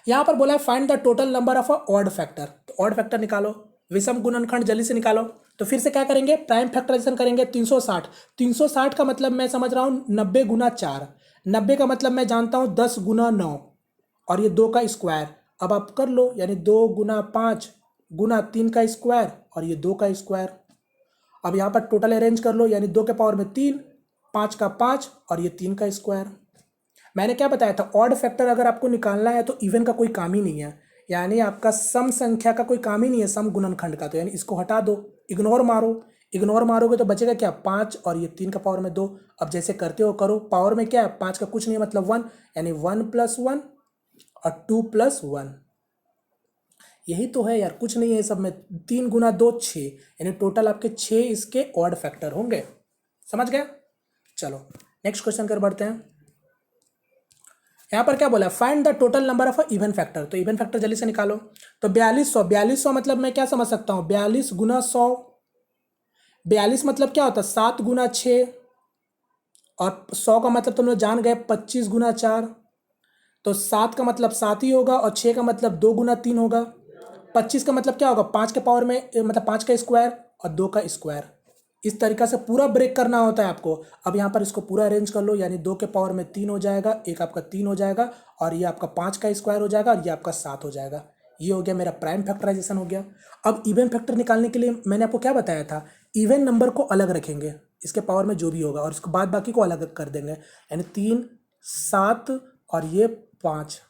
[SPEAKER 1] यहां पर बोला है find the total number of a odd factor, तो ऑड फैक्टर निकालो, विषम गुणनखंड जल्दी से निकालो। तो फिर से क्या करेंगे, प्राइम फैक्टराइजेशन करेंगे। 360, 360 का मतलब मैं समझ रहा हूं 90 गुना 4, 90 का मतलब मैं जानता हूं 10 गुना 9, और ये 2 का स्क्वायर। अब आप कर लो, यानी 2 गुना 5 गुना 3 का स्क्वायर और ये 2 का स्क्वायर। अब यहाँ पर टोटल अरेंज कर लो, यानी 2 के पावर में 3, 5 का 5 और ये 3 का स्क्वायर। मैंने क्या बताया था, ऑड फैक्टर अगर आपको निकालना है तो इवन का कोई काम ही नहीं है, यानी आपका सम संख्या का कोई काम ही नहीं है सम गुणनखंड का, तो यानी इसको हटा दो, इग्नोर मारो, इग्नोर मारोगे तो बचेगा क्या 5 और ये 3 का पावर में 2। अब जैसे करते हो करो, पावर में क्या है 5 का कुछ नहीं मतलब 1, यानी 1 + 1 और 2 + 1, यही तो है यार, कुछ नहीं है सब में। 3 गुना 2 6, यानी टोटल आपके 6 इसके ऑड फैक्टर होंगे, समझ गए। चलो नेक्स्ट क्वेश्चन कर बढ़ते हैं। यहां पर क्या बोला, find the total number of even factor, तो इवन फैक्टर जल्दी से निकालो। तो 4200, 4200 मतलब मैं क्या समझ सकता हूं, 42 गुना 100, 42 मतलब क्या होता है 7 गुना 6, और 100 का मतलब तुम लोग जान गए 25 गुना 4, तो 7 का मतलब 7 ही होगा, और 6 का मतलब 2 गुना 3 होगा, 25 का मतलब क्या होगा 5 के पावर में मतलब 5 का स्क्वायर और 2 का स्क्वायर। इस तरीका से पूरा ब्रेक करना होता है आपको। अब यहाँ पर इसको पूरा अरेंज कर लो, यानी 2 के पावर में 3 हो जाएगा, एक आपका 3 हो जाएगा, और ये आपका 5 का स्क्वायर हो जाएगा, और ये आपका 7 हो जाएगा। ये हो गया मेरा प्राइम फैक्टराइजेशन हो गया। अब इवन फैक्टर निकालने के लिए मैंने आपको क्या बताया था, इवन नंबर को अलग रखेंगे, इसके पावर में जो भी होगा, और इसके बाद बाकी को अलग कर देंगे, यानी 3 7 और ये 5।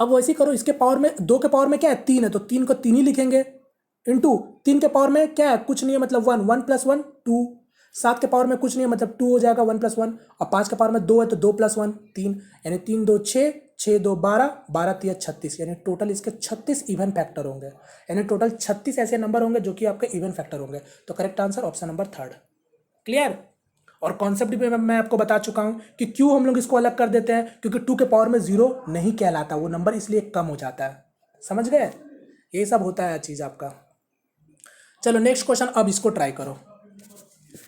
[SPEAKER 1] अब वैसे ही करो, इसके पावर में 2 के पावर में क्या है 3 है, तो 3 को 3 ही लिखेंगे, इंटू 3 के पावर में क्या है कुछ नहीं है मतलब 1, 1 + 1 2, 7 के पावर में कुछ नहीं है मतलब 2 हो जाएगा 1 + 1, और 5 के पावर में 2 है तो 2 + 1 3, यानी 3 2 6, 6 2 12, 12 3 36, यानी टोटल इसके 36 इवन फैक्टर होंगे, यानी टोटल 36 ऐसे नंबर होंगे जो कि आपके इवन फैक्टर होंगे। तो correct answer option number 3। Clear. और कॉन्सेप्ट भी मैं आपको बता चुका हूं कि क्यों हम लोग इसको अलग कर देते हैं, क्योंकि 2 के पावर में 0 नहीं कहलाता, वो नंबर इसलिए कम हो जाता है, समझ गए। ये सब होता है चीज आपका। चलो नेक्स्ट क्वेश्चन, अब इसको ट्राई करो।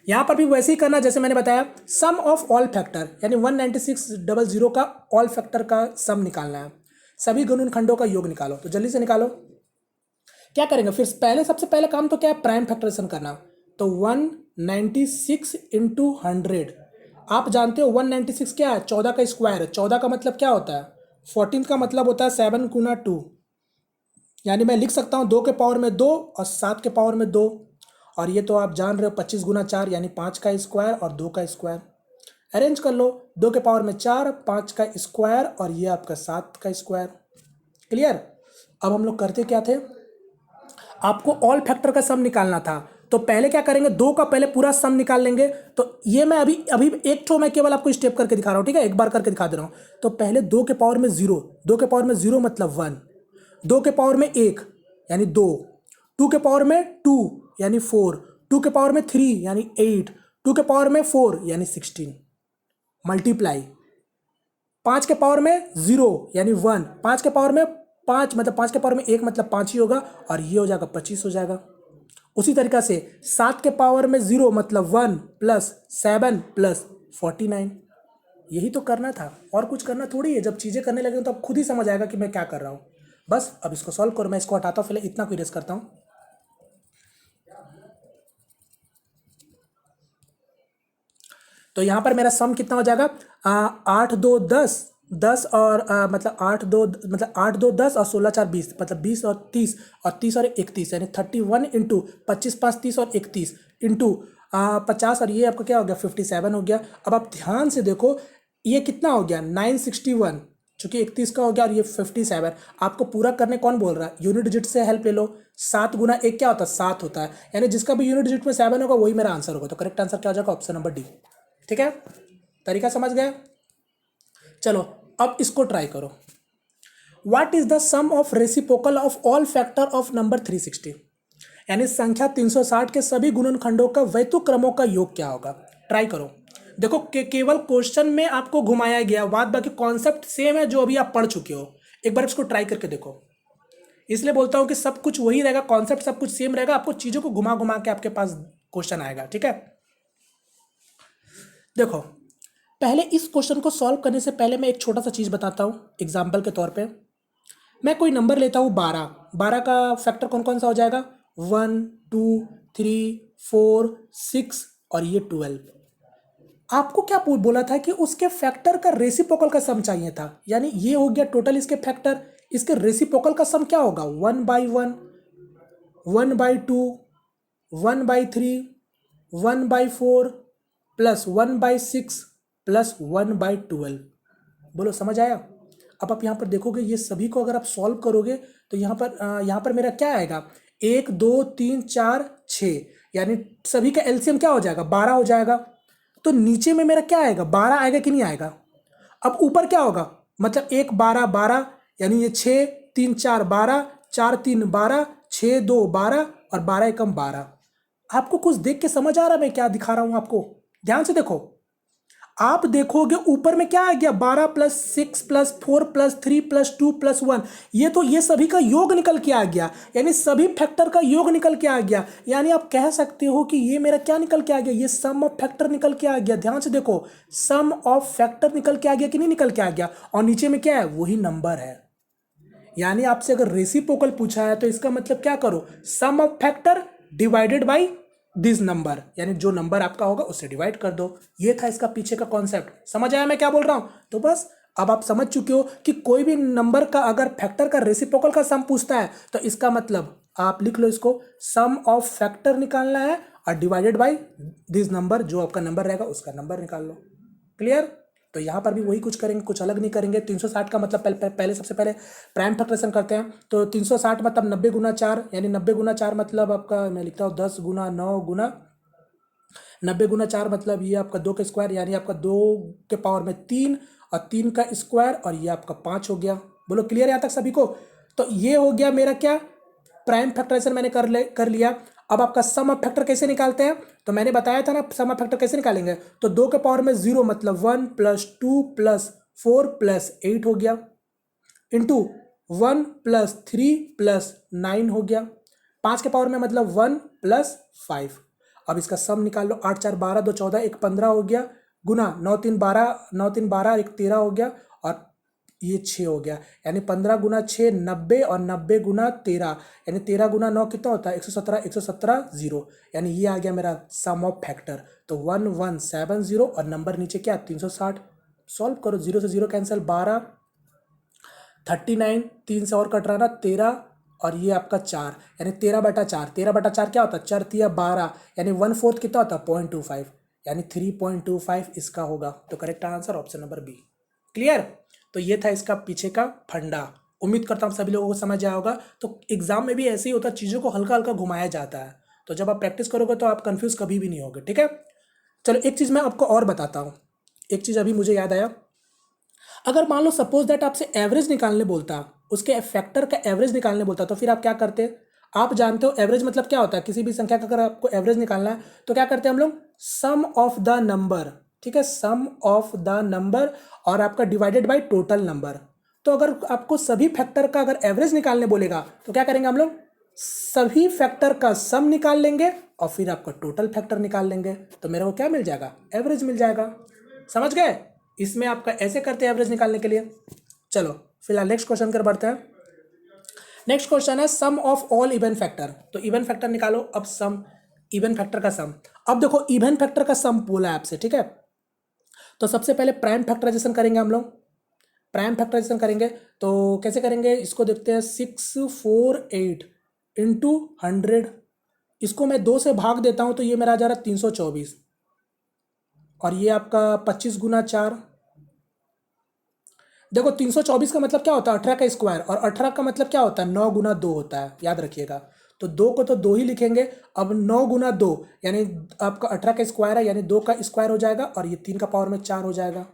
[SPEAKER 1] यहां पर भी वैसे ही करना जैसे मैंने बताया, सम ऑफ ऑल फैक्टर, यानी 19600 का ऑल फैक्टर का सम निकालना है, सभी गुणनखंडों का योग निकालो। तो जल्दी से निकालो। क्या करेंगे फिर, पहले सबसे पहले काम तो क्या है प्राइम फैक्टराइजेशन करना। तो 196 इंटू 100, आप जानते हो 196 क्या है 14 का स्क्वायर है, 14 का मतलब क्या होता है 14 का मतलब होता है 7 गुना 2, यानी मैं लिख सकता हूँ 2 के पावर में 2 और 7 के पावर में 2, और ये तो आप जान रहे हो 25 गुना 4 यानी 5 का स्क्वायर और 2 का स्क्वायर। अरेंज कर लो, 2 के पावर में 4, 5 का स्क्वायर और ये आपका 7 का स्क्वायर। क्लियर। अब हम लोग करते क्या थे, आपको ऑल फैक्टर का सम निकालना था, तो पहले क्या करेंगे 2 का पहले पूरा सम निकाल लेंगे। तो ये मैं अभी अभी एक ठो मैं केवल आपको स्टेप करके दिखा रहा हूँ, ठीक है, एक बार करके दिखा दे रहा हूँ। तो पहले 2 के पावर में 0, 2 के पावर में 0 मतलब 1, 2 के पावर में 1 यानी 2, 2 के पावर में 2 यानी 4, 2 के पावर में 3 यानी 8, 2 के पावर में 4 यानी 16, मल्टीप्लाई 5 के पावर में 0 यानी 1, 5 के पावर में 5 मतलब 5 के पावर में 1 मतलब 5 ही होगा, और ये हो जाएगा 25 हो जाएगा। उसी तरीका से 7 के पावर में 0 मतलब 1 + 7 + 49। यही तो करना था, और कुछ करना थोड़ी है। जब चीज़ें करने लगे तो आप खुद ही समझ आएगा कि मैं क्या कर रहा हूँ। बस अब इसको सॉल्व करो। मैं इसको हटाता हूँ, फिलहाल इतना को इरेज करता हूँ। तो यहाँ पर मेरा सम कितना हो जाएगा, 8 2 10, 10 और मतलब 8 2 10 और 16 4 20, मतलब 20 और 30 और 30 और 31, यानी 31 इंटू 25 5 30 और 31 इंटू 50, और ये आपका क्या हो गया 57 हो गया। अब आप ध्यान से देखो ये कितना हो गया 961, चूंकि 31 का हो गया और ये 57। आपको पूरा करने कौन बोल रहा है, यूनिट डिजिट से हेल्प ले लो। 7 गुना 1 क्या होता है 7 होता है, यानी जिसका भी यूनिट डिजिट में 7 होगा वही मेरा आंसर होगा। तो करेक्ट आंसर क्या हो जाएगा, ऑप्शन नंबर डी। ठीक है, तरीका समझ गए। चलो अब इसको ट्राई करो। What is the sum of reciprocal of all factor of number 360, यानी संख्या 360 के सभी गुणनखंडों का वैतुक्रमों का योग क्या होगा। ट्राई करो। देखो केवल क्वेश्चन में आपको घुमाया गया, बात बाकी कॉन्सेप्ट सेम है जो अभी आप पढ़ चुके हो। एक बार इसको ट्राई करके देखो। इसलिए बोलता हूं कि सब कुछ वही रहेगा, कॉन्सेप्ट सब कुछ सेम रहेगा, आपको चीजों को घुमा घुमा के आपके पास क्वेश्चन आएगा। ठीक है, देखो पहले इस क्वेश्चन को सॉल्व करने से पहले मैं एक छोटा सा चीज बताता हूं एग्जाम्पल के तौर पे। मैं कोई नंबर लेता हूं 12, 12 का फैक्टर कौन कौन सा हो जाएगा 1 2 3 4 6 और ये 12। आपको क्या बोला था कि उसके फैक्टर का रेसिप्रोकल का सम चाहिए था, यानी ये हो गया टोटल इसके फैक्टर, इसके रेसिप्रोकल का सम क्या होगा 1/1 1/2 1/3 1/4 प्लस 1/6 प्लस 1/12। बोलो समझ आया। अब आप यहाँ पर देखोगे ये सभी को अगर आप सॉल्व करोगे तो यहाँ पर मेरा क्या आएगा 1 2 3 4 6, यानी सभी का एलसीएम क्या हो जाएगा 12 हो जाएगा। तो नीचे में मेरा क्या आएगा 12 आएगा कि नहीं आएगा। अब ऊपर क्या होगा, मतलब 1 12 12, यानी ये 6 3 4 12 4 3 12 6 2 12 और 12 एकम 12। आपको कुछ देख के समझ आ रहा है मैं क्या दिखा रहा हूं आपको, ध्यान से देखो। आप देखोगे ऊपर में क्या आ गया 12 plus 6 plus 4 plus 3 plus 2 plus 1, ये सभी का योग निकल के आ गया, यानी सभी फैक्टर का योग निकल के आ गया। यानी आप कह सकते हो कि ये मेरा क्या निकल के आ गया, ये सम ऑफ फैक्टर निकल के आ गया। ध्यान से देखो सम ऑफ फैक्टर निकल के आ गया कि नहीं निकल के आ गया, और नीचे में क्या है वही नंबर है। यानी आपसे अगर रेसिप्रोकल पूछा है तो इसका मतलब क्या करो sum of factor divided by this number, यानी जो नंबर आपका होगा उससे डिवाइड कर दो। ये था इसका पीछे का कॉन्सेप्ट, समझ आया मैं क्या बोल रहा हूं। तो बस अब आप समझ चुके हो कि कोई भी नंबर का अगर फैक्टर का रेसिप्रोकल का सम पूछता है तो इसका मतलब आप लिख लो इसको सम ऑफ फैक्टर निकालना है और डिवाइडेड बाई दिस नंबर, जो आपका नंबर रहेगा उसका नंबर निकाल लो। क्लियर। तो यहाँ पर भी वही कुछ करेंगे, कुछ अलग नहीं करेंगे। 360 का मतलब पहले सबसे पहले प्राइम फैक्टरेशन करते हैं। तो 360 मतलब 90 गुना 4, यानी 90 गुना 4 मतलब आपका मैं लिखता हूँ 10 गुना 9 गुना 90 गुना 4 मतलब ये आपका 2 का स्क्वायर, यानी आपका 2 के पावर में 3 और 3 का स्क्वायर और ये आपका 5 हो गया। बोलो क्लियर यहाँ तक सभी को। तो ये हो गया मेरा क्या प्राइम फैक्टराइजेशन मैंने कर लिया। अब आपका सम ऑफ फैक्टर कैसे निकालते हैं, तो मैंने बताया था ना सम ऑफ फैक्टर कैसे निकालेंगे। तो 2 के पावर में 0 मतलब 1 प्लस 2 प्लस 4 प्लस 8 हो गया, इंटू 1 प्लस 3 प्लस 9 हो गया। 5 के पावर में मतलब 1 प्लस 5। अब इसका सम निकाल लो, 8 4 12 2 14 1 15 हो गया, गुना 9 3 12 9 3 12 1 13 हो गया और ये 6 हो गया, यानी 15 गुना 6 90 और 90 गुना 13, यानी 13 गुना 9 कितना होता है 117 117 0, यानी ये आ गया मेरा सम ऑफ फैक्टर। तो 1170 और नंबर नीचे क्या 360। सॉल्व करो, 0 से 0 कैंसिल, 12 39 3 से और कट रहा ना 13 और ये आपका 4, यानी 13/4। 13/4 क्या होता है 4 तिया 12, यानी 1/4 कितना होता है 0.25, यानी 3.25 इसका होगा। तो correct answer option number B. Clear. तो ये था इसका पीछे का फंडा। उम्मीद करता हूँ सभी लोगों को समझ आया होगा। तो एग्जाम में भी ऐसे ही होता है, चीज़ों को हल्का हल्का घुमाया जाता है। तो जब आप प्रैक्टिस करोगे तो आप कंफ्यूज कभी भी नहीं होगे। ठीक है, चलो एक चीज़ मैं आपको और बताता हूँ। एक चीज़ अभी मुझे याद आया, अगर मान लो सपोज दैट आपसे एवरेज निकालने बोलता, उसके फैक्टर का एवरेज निकालने बोलता, तो फिर आप क्या करते। आप जानते हो एवरेज मतलब क्या होता है, किसी भी संख्या का अगर आपको एवरेज निकालना है तो क्या करते हैं हम लोग सम ऑफ द नंबर। ठीक है, सम ऑफ द नंबर और आपका डिवाइडेड बाय टोटल नंबर। तो अगर आपको सभी फैक्टर का अगर एवरेज निकालने बोलेगा तो क्या करेंगे हम लोग सभी फैक्टर का सम निकाल लेंगे और फिर आपका टोटल फैक्टर निकाल लेंगे, तो मेरे को क्या मिल जाएगा एवरेज मिल जाएगा। समझ गए। इसमें आपका ऐसे करते हैं एवरेज निकालने के लिए। चलो फिलहाल नेक्स्ट क्वेश्चन कर बढ़ते हैं। नेक्स्ट क्वेश्चन है सम ऑफ ऑल इवन फैक्टर। तो इवन फैक्टर निकालो। अब सम, इवन फैक्टर का सम। अब देखो इवन फैक्टर का सम बोला है आपसे, ठीक है। तो सबसे पहले प्राइम फैक्टराइजेशन करेंगे हम लोग। प्राइम फैक्टराइजेशन करेंगे तो कैसे करेंगे इसको देखते हैं। 648 इंटू 100, इसको मैं 2 से भाग देता हूं तो ये मेरा आ जा रहा है 324, और ये आपका 25 गुना 4। देखो 324 का मतलब क्या होता है 18 का स्क्वायर, और 18 का मतलब क्या होता है 9 गुना 2 होता है, याद रखिएगा। तो 2 को तो 2 ही लिखेंगे। अब 9 गुना 2 यानी आपका 18 का स्क्वायर है, यानी 2 का स्क्वायर हो जाएगा, और ये 3 का पावर में 4 हो जाएगा,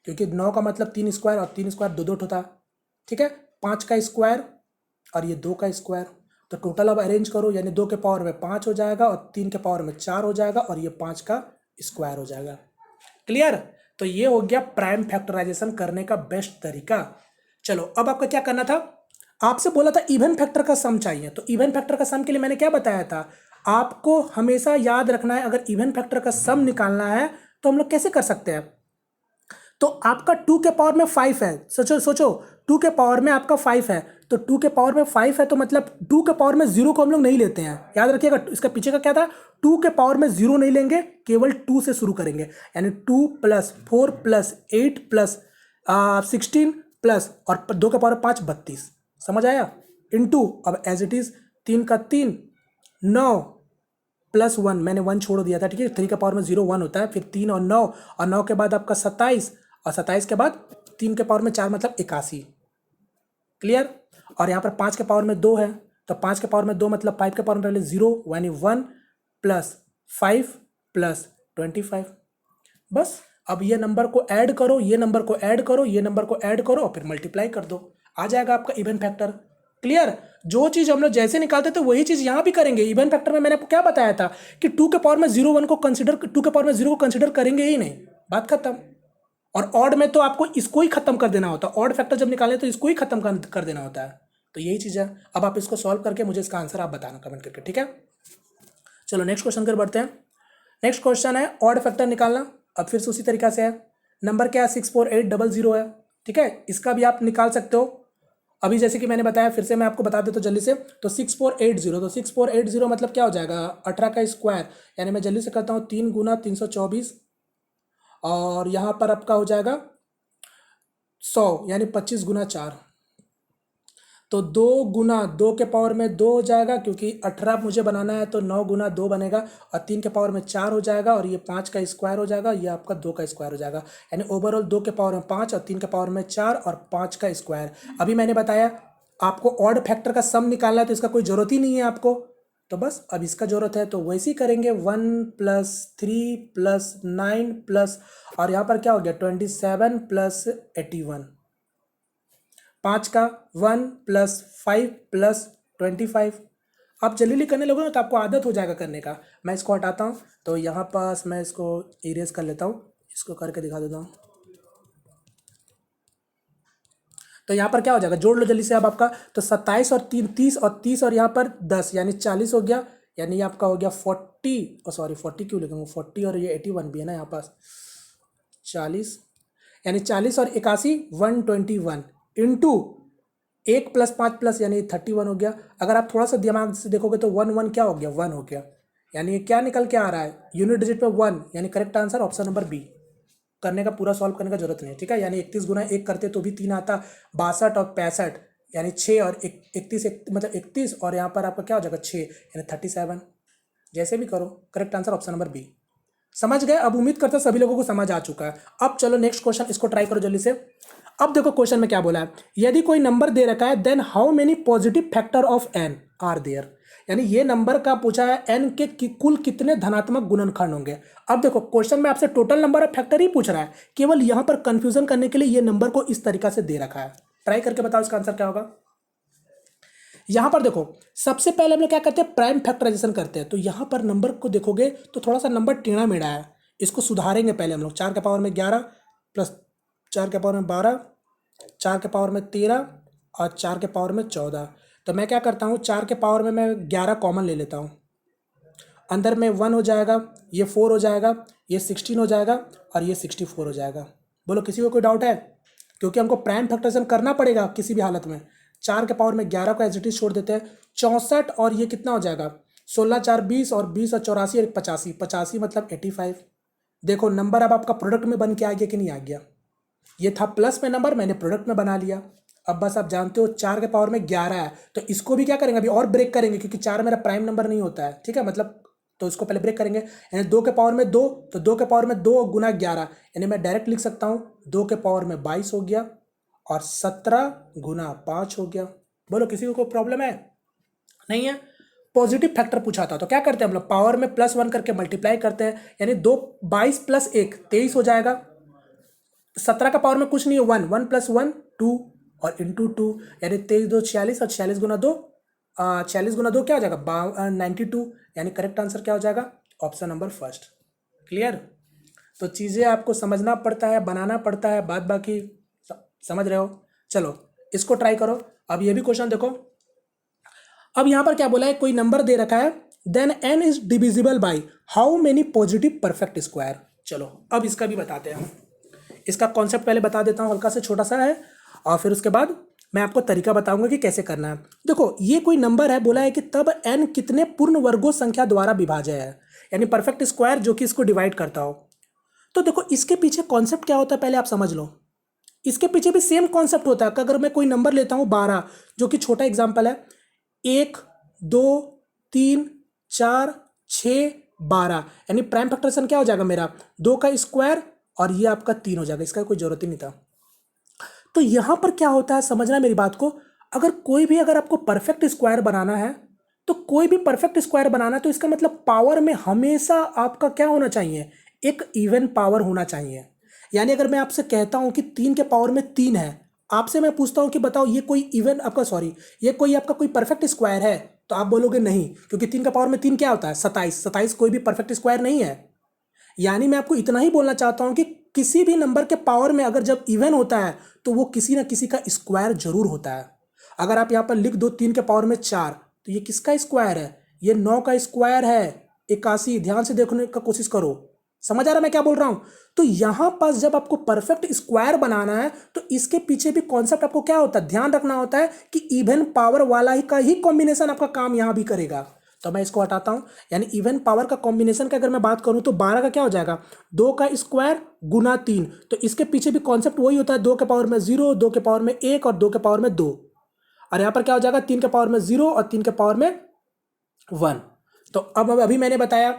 [SPEAKER 1] क्योंकि 9 का मतलब 3 स्क्वायर, और 3 स्क्वायर 2 2 होता है, ठीक है। 5 का स्क्वायर और ये 2 का स्क्वायर, तो टोटल अब अरेंज करो, यानी 2 के पावर में 5 हो जाएगा, और 3 के पावर में 4 हो जाएगा, और ये 5 का स्क्वायर हो जाएगा। क्लियर। तो ये हो गया प्राइम फैक्टराइजेशन करने का बेस्ट तरीका। चलो अब आपका क्या करना था, आपसे बोला था इवन फैक्टर का सम चाहिए। तो इवन फैक्टर का सम के लिए मैंने क्या बताया था, आपको हमेशा याद रखना है अगर इवन फैक्टर का सम निकालना है तो हम लोग कैसे कर सकते हैं। तो आपका 2 के पावर में 5 है, सोचो सोचो 2 के पावर में आपका 5 है, तो 2 के पावर में 5 है तो मतलब 2 के पावर में 0 को हम लोग नहीं लेते हैं, याद रखिएगा। इसका पीछे का क्या था, 2 के पावर में 0 नहीं लेंगे, केवल 2 से शुरू करेंगे, यानी 2 + 4 + 8 + 16 प्लस और 2 के पावर 5 32, समझ आया। इनटू अब एज इट इज 3 का 3 9 + 1, मैंने 1 छोड़ दिया था, ठीक है। 3 के पावर में 0 1 होता है, फिर 3 और 9, और 9 के बाद आपका 27, और 27 के बाद 3 के पावर में 4 मतलब 81। क्लियर। और यहाँ पर 5 के पावर में 2 है, तो 5 के पावर में 2 मतलब 5 के पावर में पहले 0 यानी 1 + 5 + 25। बस अब ये नंबर को ऐड करो, ये नंबर को ऐड करो, ये नंबर को ऐड करो, और फिर मल्टीप्लाई कर दो, आ जाएगा आपका इवन फैक्टर। क्लियर। जो चीज हम लोग जैसे निकालते थे वही चीज यहां भी करेंगे। इवन फैक्टर में मैंने आपको क्या बताया था कि 2 के पावर में 0 1 को कंसीडर, 2 के पावर में 0 को कंसीडर करेंगे ही नहीं, बात खत्म। और ऑड में तो आपको इसको ही खत्म कर देना होता है, ऑड फैक्टर जब निकाले तो इसको ही खत्म कर देना होता है। तो यही चीज है। अब आप इसको सॉल्व करके मुझे इसका आंसर आप बताना कमेंट करके, ठीक है। चलो नेक्स्ट क्वेश्चन कर बढ़ते हैं। नेक्स्ट क्वेश्चन है ऑड फैक्टर निकालना। अब फिर से उसी तरीका से है। नंबर क्या है 64800 है, ठीक है। इसका भी आप निकाल सकते हो। अभी जैसे कि मैंने बताया, फिर से मैं आपको बता देता हूँ जल्दी से। तो 6480, तो 6480 मतलब क्या हो जाएगा 18 का स्क्वायर, यानी मैं जल्दी से करता हूँ 3 गुना 324, और यहाँ पर आपका हो जाएगा 100 यानी 25 गुना 4। तो 2 गुना 2 के पावर में 2 हो जाएगा, क्योंकि 18 मुझे बनाना है, तो 9 गुना 2 बनेगा, और 3 के पावर में 4 हो जाएगा, और ये 5 का स्क्वायर हो जाएगा, ये आपका 2 का स्क्वायर हो जाएगा, यानी ओवरऑल 2 के पावर में 5 और 3 के पावर में 4 और 5 का स्क्वायर। अभी मैंने बताया आपको ऑड फैक्टर का सम निकालना है, तो इसका कोई ज़रूरत ही नहीं है आपको, तो बस अब इसका ज़रूरत है, तो वैसे ही करेंगे 1 + 3 + 9 प्लस, और यहाँ पर क्या हो गया 27 + 81, 5 का 1 + 5 + 25। आप जल्दी करने लगोगे ना तो आपको आदत हो जाएगा करने का। मैं इसको हटाता हूँ, तो यहाँ पास मैं इसको इरेज कर लेता हूँ, इसको करके दिखा देता हूँ। तो यहाँ पर क्या हो जाएगा, जोड़ लो जल्दी से अब आपका। तो 27 और 3 30, और 30 और यहाँ पर 10 यानी 40 हो गया, यानी ये आपका हो गया 40, सॉरी 40 क्यों लिखूँगा, 40 और ये 81 भी है ना यहाँ पास, 40 यानी 40 और 81 121 इंटू 1 + 5 प्लस यानी 31 हो गया। अगर आप थोड़ा सा दिमाग से देखोगे तो 1 1 क्या हो गया 1 हो गया, यानी ये क्या निकल के आ रहा है यूनिट डिजिट पे 1, यानी correct answer option number B. करने का पूरा सॉल्व करने का जरूरत नहीं है, ठीक है। यानी 31 गुना 1 करते तो भी 3 आता, 62 और 65 यानी 6 और 31 मतलब 31, और यहाँ पर आपका क्या हो जाएगा 6 यानी 37। जैसे भी करो correct answer option number B. समझ गए। अब उम्मीद करता सभी लोगों को समझ आ चुका है। अब चलो नेक्स्ट क्वेश्चन, इसको ट्राई करो जल्दी से। अब देखो क्वेश्चन में क्या बोला है, यदि कोई नंबर दे रखा है then how many positive factor of N are there, यानी ये नंबर का पूछा है एन के कुल कितने धनात्मक गुणनखंड होंगे। अब देखो क्वेश्चन में आपसे टोटल नंबर ऑफ फैक्टर ही पूछ रहा है, केवल यहां पर कंफ्यूजन करने के लिए ये नंबर को इस तरीका से दे रखा है। ट्राई करके बताओ इसका आंसर क्या होगा। यहां पर देखो सबसे पहले हम लोग क्या करते हैं प्राइम फैक्टराइजेशन करते हैं, तो यहां पर नंबर को देखोगे तो थोड़ा सा नंबर टेढ़ा मेढ़ा है, इसको सुधारेंगे पहले हम लोग। 4 के पावर में 11 प्लस 4 के पावर में 12, 4 के पावर में 13 और 4 के पावर में 14। तो मैं क्या करता हूँ 4 के पावर में मैं 11 कॉमन ले लेता हूँ, अंदर में 1 हो जाएगा, ये 4 हो जाएगा, ये 16 हो जाएगा, और ये 64 हो जाएगा। बोलो किसी को कोई डाउट है, क्योंकि हमको प्राइम फैक्टराइजेशन करना पड़ेगा किसी भी हालत में। 4 के पावर में 11 को एज इट इज छोड़ देते हैं, 64 और ये कितना हो जाएगा 16 4 20 और 20 और 84 और 85, 85 मतलब 85। देखो नंबर अब आपका प्रोडक्ट में बन के आ गया कि नहीं आ गया। ये था प्लस में नंबर, मैंने प्रोडक्ट में बना लिया। अब बस आप जानते हो 4 के पावर में 11 है, तो इसको भी क्या करेंगे अभी और ब्रेक करेंगे, क्योंकि 4 मेरा प्राइम नंबर नहीं होता है, ठीक है, मतलब तो इसको पहले ब्रेक करेंगे। यानी 2 के पावर में 2, तो 2 के पावर में 2 गुना 11, यानी मैं डायरेक्ट लिख सकता हूँ 2 के पावर में 22 हो गया और 17 गुना 5 हो गया। बोलो किसी को कोई प्रॉब्लम है? नहीं है। पॉजिटिव फैक्टर पूछा था तो क्या करते हैं हम लोग, पावर में +1 करके मल्टीप्लाई करते हैं, यानी 2 22 प्लस 1 23 हो जाएगा। 17 का पावर में कुछ नहीं है, 1 1 + 1 2 और इंटू 2, यानी 23 2 46 और 46 गुना 2 46 गुना 2 क्या हो जाएगा 92, यानी करेक्ट आंसर क्या हो जाएगा ऑप्शन नंबर फर्स्ट। क्लियर? तो चीज़ें आपको समझना पड़ता है, बनाना पड़ता है, बात बाकी समझ रहे हो। चलो इसको ट्राई करो। अब ये भी क्वेश्चन देखो। अब यहाँ पर क्या बोला है, कोई नंबर दे रखा है, then n is divisible by how many positive perfect square. चलो अब इसका भी बताते हैं। इसका कॉन्सेप्ट पहले बता देता हूँ, हल्का से छोटा सा है, और फिर उसके बाद मैं आपको तरीका बताऊंगा कि कैसे करना है। देखो ये कोई नंबर है, बोला है कि तब n कितने पूर्ण वर्गों संख्या द्वारा विभाज्य है, यानी परफेक्ट स्क्वायर जो कि इसको डिवाइड करता हो। तो देखो इसके पीछे कॉन्सेप्ट क्या होता है पहले आप समझ लो। इसके पीछे भी सेम कॉन्सेप्ट होता है कि अगर मैं कोई नंबर लेता हूँ 12, जो कि छोटा एग्जाम्पल है, 1 2 3 4 6 12, यानी प्राइम फैक्टराइजेशन क्या हो जाएगा मेरा 2 का स्क्वायर और ये आपका 3 हो जाएगा, इसका कोई जरूरत ही नहीं था। तो यहां पर क्या होता है समझना मेरी बात को, अगर आपको परफेक्ट स्क्वायर बनाना है, तो कोई भी परफेक्ट स्क्वायर बनाना है तो इसका मतलब पावर में हमेशा आपका क्या होना चाहिए, एक इवन पावर होना चाहिए। यानी अगर मैं आपसे कहता हूं कि 3 के पावर में 3 है, आपसे मैं पूछता हूं कि बताओ ये कोई इवन आपका सॉरी ये कोई आपका कोई परफेक्ट स्क्वायर है, तो आप बोलोगे नहीं, क्योंकि 3 का पावर में 3 क्या होता है 27, 27 कोई भी परफेक्ट स्क्वायर नहीं है। यानी मैं आपको इतना ही बोलना चाहता हूं कि किसी भी नंबर के पावर में अगर जब इवन होता है तो वो किसी ना किसी का स्क्वायर जरूर होता है। अगर आप यहां पर लिख दो 3 के पावर में 4, तो ये किसका स्क्वायर है, ये 9 का स्क्वायर है 81। ध्यान से देखने का कोशिश करो, समझ आ रहा मैं क्या बोल रहा हूं। तो यहां पास जब आपको परफेक्ट स्क्वायर बनाना है तो इसके पीछे भी कॉन्सेप्ट आपको क्या होता है ध्यान रखना होता है कि इवन पावर वाला ही का ही कॉम्बिनेशन आपका काम यहां भी करेगा। तो मैं इसको हटाता हूं, यानी इवन पावर का कॉम्बिनेशन का अगर मैं बात करूं तो 12 का क्या हो जाएगा 2 का स्क्वायर गुना 3, तो इसके पीछे भी कॉन्सेप्ट वही होता है 2 के पावर में 0, 2 के पावर में 1 और 2 के पावर में 2, और यहां पर क्या हो जाएगा 3 के पावर में 0 और 3 के पावर में 1। तो अब अभी मैंने बताया,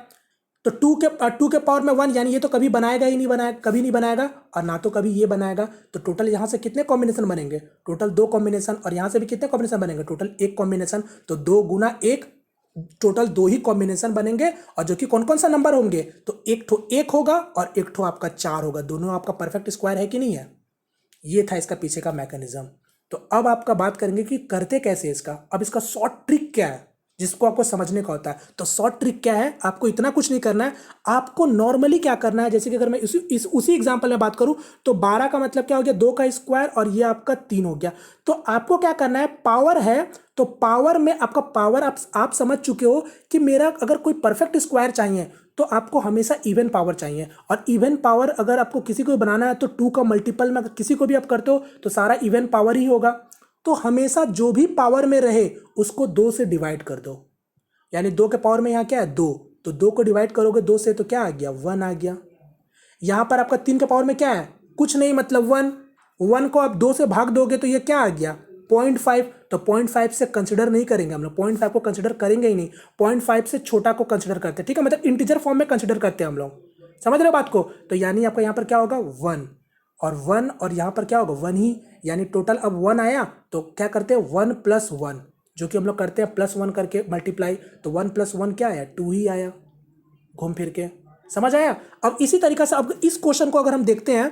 [SPEAKER 1] तो 2 के पावर में 1, यानी ये तो कभी बनाएगा ही नहीं, बनाएगा कभी नहीं बनाएगा, और ना तो कभी ये बनाएगा। तो टोटल यहाँ से कितने कॉम्बिनेशन बनेंगे, टोटल 2 कॉम्बिनेशन, और यहाँ से भी कितने कॉम्बिनेशन बनेंगे, टोटल 1 कॉम्बिनेशन। तो 2 गुना 1, टोटल 2 ही कॉम्बिनेशन बनेंगे, और जो कि कौन कौन सा नंबर होंगे, तो एक ठो 1 होगा और एक ठो आपका 4 होगा, दोनों आपका परफेक्ट स्क्वायर है कि नहीं है। ये था इसका पीछे का मैकेनिज्म। तो अब आपका बात करेंगे कि करते कैसे इसका। अब इसका शॉर्ट ट्रिक क्या है जिसको आपको समझने का होता है। तो शॉर्ट ट्रिक क्या है, आपको इतना कुछ नहीं करना है, आपको नॉर्मली क्या करना है, जैसे कि अगर मैं उसी एग्जांपल में बात करूं तो 12 का मतलब क्या हो गया 2 का स्क्वायर और ये आपका 3 हो गया। तो आपको क्या करना है, पावर है तो पावर में आपका पावर आप समझ चुके हो कि मेरा अगर कोई परफेक्ट स्क्वायर चाहिए तो आपको हमेशा इवन पावर चाहिए, और इवन पावर अगर आपको किसी को बनाना है तो 2 का मल्टीपल में अगर किसी को भी आप करते हो तो सारा इवन पावर ही होगा। तो हमेशा जो भी पावर में रहे उसको 2 से डिवाइड कर दो, यानी 2 के पावर में यहाँ क्या है 2, तो 2 को डिवाइड करोगे 2 से तो क्या आ गया 1 आ गया। यहाँ पर आपका 3 के पावर में क्या है कुछ नहीं, मतलब 1 को आप 2 से भाग दोगे तो ये क्या आ गया 0.5, तो 0.5 से कंसिडर नहीं करेंगे हम लोग, 0.5 को कंसिडर करेंगे ही नहीं, 0.5 से छोटा को कंसिडर करते हैं, ठीक है, मतलब इंटीजर फॉर्म में कंसिडर करते हैं हम लोग, समझ रहे हो बात को। तो यानी आपका यहाँ पर क्या होगा 1 और 1, और यहाँ पर क्या होगा 1 ही, यानी टोटल अब 1 आया तो क्या करते हैं 1 + 1, जो कि हम लोग करते हैं +1 करके मल्टीप्लाई, तो 1 + 1 क्या आया 2 ही आया, घूम फिर के, समझ आया। अब इसी तरीका से अब इस क्वेश्चन को अगर हम देखते हैं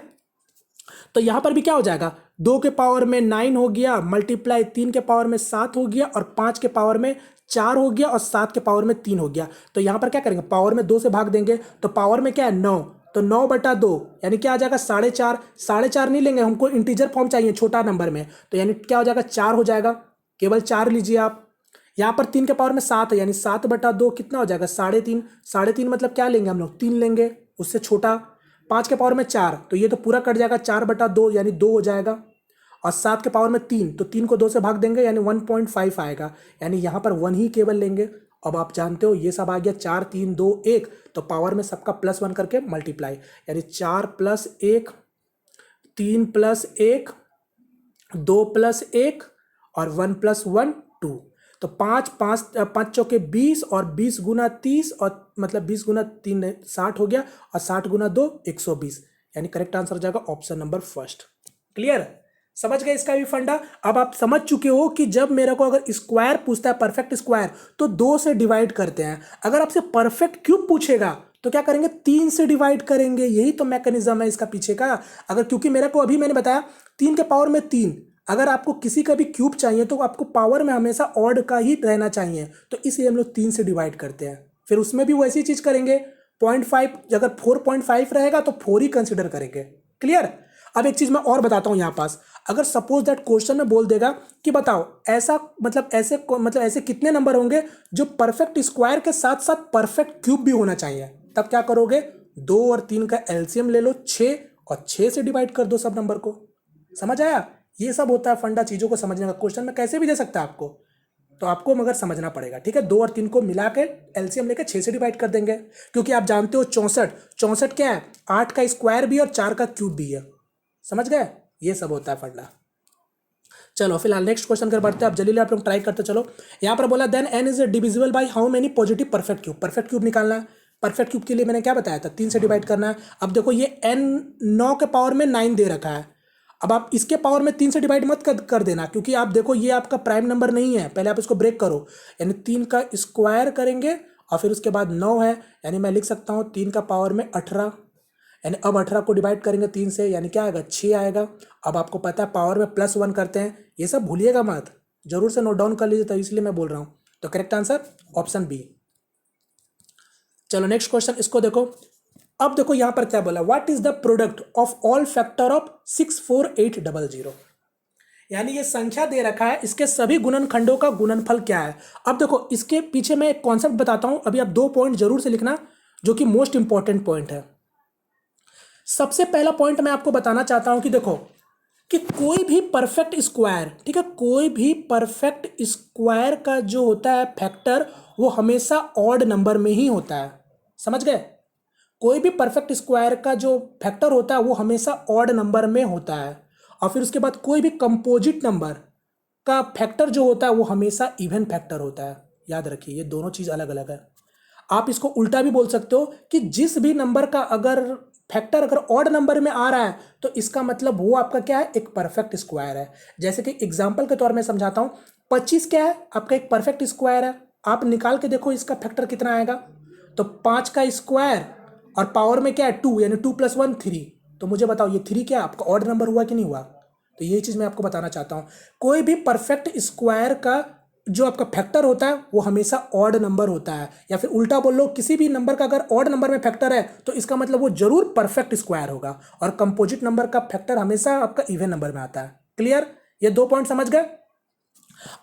[SPEAKER 1] तो यहां पर भी क्या हो जाएगा 2 के पावर में 9 हो गया मल्टीप्लाई 3 के पावर में 7 हो गया और 5 के पावर में 4 हो गया और 7 के पावर में 3 हो गया। तो यहां पर क्या करेंगे पावर में 2 से भाग देंगे, तो पावर में क्या है 9, तो 9/2 यानी क्या आ जाएगा 4.5, 4.5 नहीं लेंगे, हमको इंटीजर फॉर्म चाहिए छोटा नंबर में, तो यानी क्या हो जाएगा 4 हो जाएगा, केवल 4 लीजिए आप। यहाँ पर 3 के पावर में 7 है, यानी 7/2 कितना हो जाएगा 3.5, 3.5 मतलब क्या लेंगे हम लोग 3 लेंगे, उससे छोटा। 5 के पावर में 4, तो ये तो पूरा कट जाएगा 4/2 यानी 2 हो जाएगा। और 7 के पावर में 3, तो 3 को 2 से भाग देंगे यानी 1.5 आएगा, यानी यहाँ पर 1 ही केवल लेंगे। अब आप जानते हो ये सब आ गया 4 3 2 1, तो पावर में सबका +1 करके मल्टीप्लाई, यानी 4 + 1, 3 + 1, 2 + 1 और 1 + 1 2, तो 5 5 5 चौके 20 और 20 गुना 30 और मतलब 20 गुना 3 60 हो गया और 60 गुना 2 120, यानी करेक्ट आंसर हो जाएगा ऑप्शन नंबर फर्स्ट। क्लियर, समझ गए इसका भी फंडा। अब आप समझ चुके हो कि जब मेरे को अगर स्क्वायर पूछता है, परफेक्ट स्क्वायर, तो 2 से डिवाइड करते हैं। अगर आपसे परफेक्ट क्यूब पूछेगा तो क्या करेंगे, 3 से डिवाइड करेंगे। यही तो मैकेनिज्म है इसका पीछे का। अगर क्योंकि मेरे को अभी मैंने बताया 3 के पावर में 3, अगर आपको किसी का भी क्यूब चाहिए तो आपको पावर में हमेशा ऑड का ही रहना चाहिए, तो इसलिए हम लोग 3 से डिवाइड करते हैं। फिर उसमें भी वैसी चीज करेंगे, 0.5 अगर 4.5 रहेगा तो 4 ही कंसिडर करेंगे। क्लियर। अब एक चीज मैं और बताता हूं यहां पास, अगर सपोज दैट क्वेश्चन में बोल देगा कि बताओ ऐसा ऐसे कितने नंबर होंगे जो परफेक्ट स्क्वायर के साथ साथ परफेक्ट क्यूब भी होना चाहिए, तब क्या करोगे, 2 और 3 का एलसीएम ले लो 6 और 6 से डिवाइड कर दो सब नंबर को। समझ आया, ये सब होता है फंडा चीजों को समझने का। क्वेश्चन में कैसे भी दे सकता है आपको, तो आपको मगर समझना पड़ेगा। ठीक है, 2 और 3 को मिला के एलसीएम लेकर 6 से डिवाइड कर देंगे, क्योंकि आप जानते हो 64 क्या है, 8 का स्क्वायर भी और 4 का क्यूब भी है। समझ गए, ये सब होता है फंडा। चलो फिलहाल नेक्स्ट क्वेश्चन कर बढ़ते हैं। अब जल्दी आप लोग ट्राई करते चलो। यहाँ पर बोला then n is divisible by how many positive perfect cube. Perfect cube निकालना है। परफेक्ट क्यूब के लिए मैंने क्या बताया था, 3 से डिवाइड करना है। अब देखो ये n 9 के पावर में 9 दे रखा है। अब आप इसके पावर में 3 से डिवाइड मत कर देना, क्योंकि आप देखो ये आपका प्राइम नंबर नहीं है। पहले आप इसको ब्रेक करो, यानी 3 का स्क्वायर करेंगे और फिर उसके बाद 9 है, यानी मैं लिख सकता हूँ 3 का पावर में 18, यानी अब 18 को डिवाइड करेंगे 3 से, यानी क्या आएगा, 6 आएगा। अब आपको पता है पावर में +1 करते हैं, ये सब भूलिएगा मत, जरूर से नोट डाउन कर लीजिए, तो इसलिए मैं बोल रहा हूँ। तो करेक्ट आंसर ऑप्शन बी। चलो नेक्स्ट क्वेश्चन, इसको देखो। अब देखो यहां पर क्या बोला, what is the product of all factor of 64800, यानी ये संख्या दे रखा है, इसके सभी गुणनखंडों का गुणनफल क्या है। अब देखो इसके पीछे मैं एक कॉन्सेप्ट बताता हूं, अभी आप 2 पॉइंट जरूर से लिखना, जो कि मोस्ट इंपॉर्टेंट पॉइंट है। सबसे पहला पॉइंट मैं आपको बताना चाहता हूं कि देखो कि कोई भी परफेक्ट स्क्वायर, ठीक है, कोई भी परफेक्ट स्क्वायर का जो होता है फैक्टर, वो हमेशा ऑड नंबर में ही होता है। समझ गए, कोई भी परफेक्ट स्क्वायर का जो फैक्टर होता है वो हमेशा ऑड नंबर में होता है। और फिर उसके बाद कोई भी कंपोजिट नंबर का फैक्टर जो होता है वो हमेशा इवन फैक्टर होता है। याद रखिए ये दोनों चीज अलग अलग है। आप इसको उल्टा भी बोल सकते हो कि जिस भी नंबर का अगर फैक्टर अगर ऑड नंबर में आ रहा है तो इसका मतलब वो आपका क्या है, एक परफेक्ट स्क्वायर है। जैसे कि एग्जांपल के तौर में समझाता हूं, 25 क्या है, आपका एक परफेक्ट स्क्वायर है। आप निकाल के देखो इसका फैक्टर कितना आएगा, तो 5 का स्क्वायर और पावर में क्या है 2, यानी 2 + 1 3। तो मुझे बताओ ये 3 क्या आपका ऑड नंबर हुआ कि नहीं हुआ। तो ये चीज मैं आपको बताना चाहता हूं, कोई भी परफेक्ट स्क्वायर का जो आपका फैक्टर होता है वो हमेशा ऑड नंबर होता है। या फिर उल्टा बोल लो, किसी भी नंबर का अगर ऑड नंबर में फैक्टर है तो इसका मतलब वो जरूर परफेक्ट स्क्वायर होगा। और कंपोजिट नंबर का फैक्टर हमेशा आपका इवन नंबर में आता है। क्लियर, ये 2 पॉइंट समझ गए।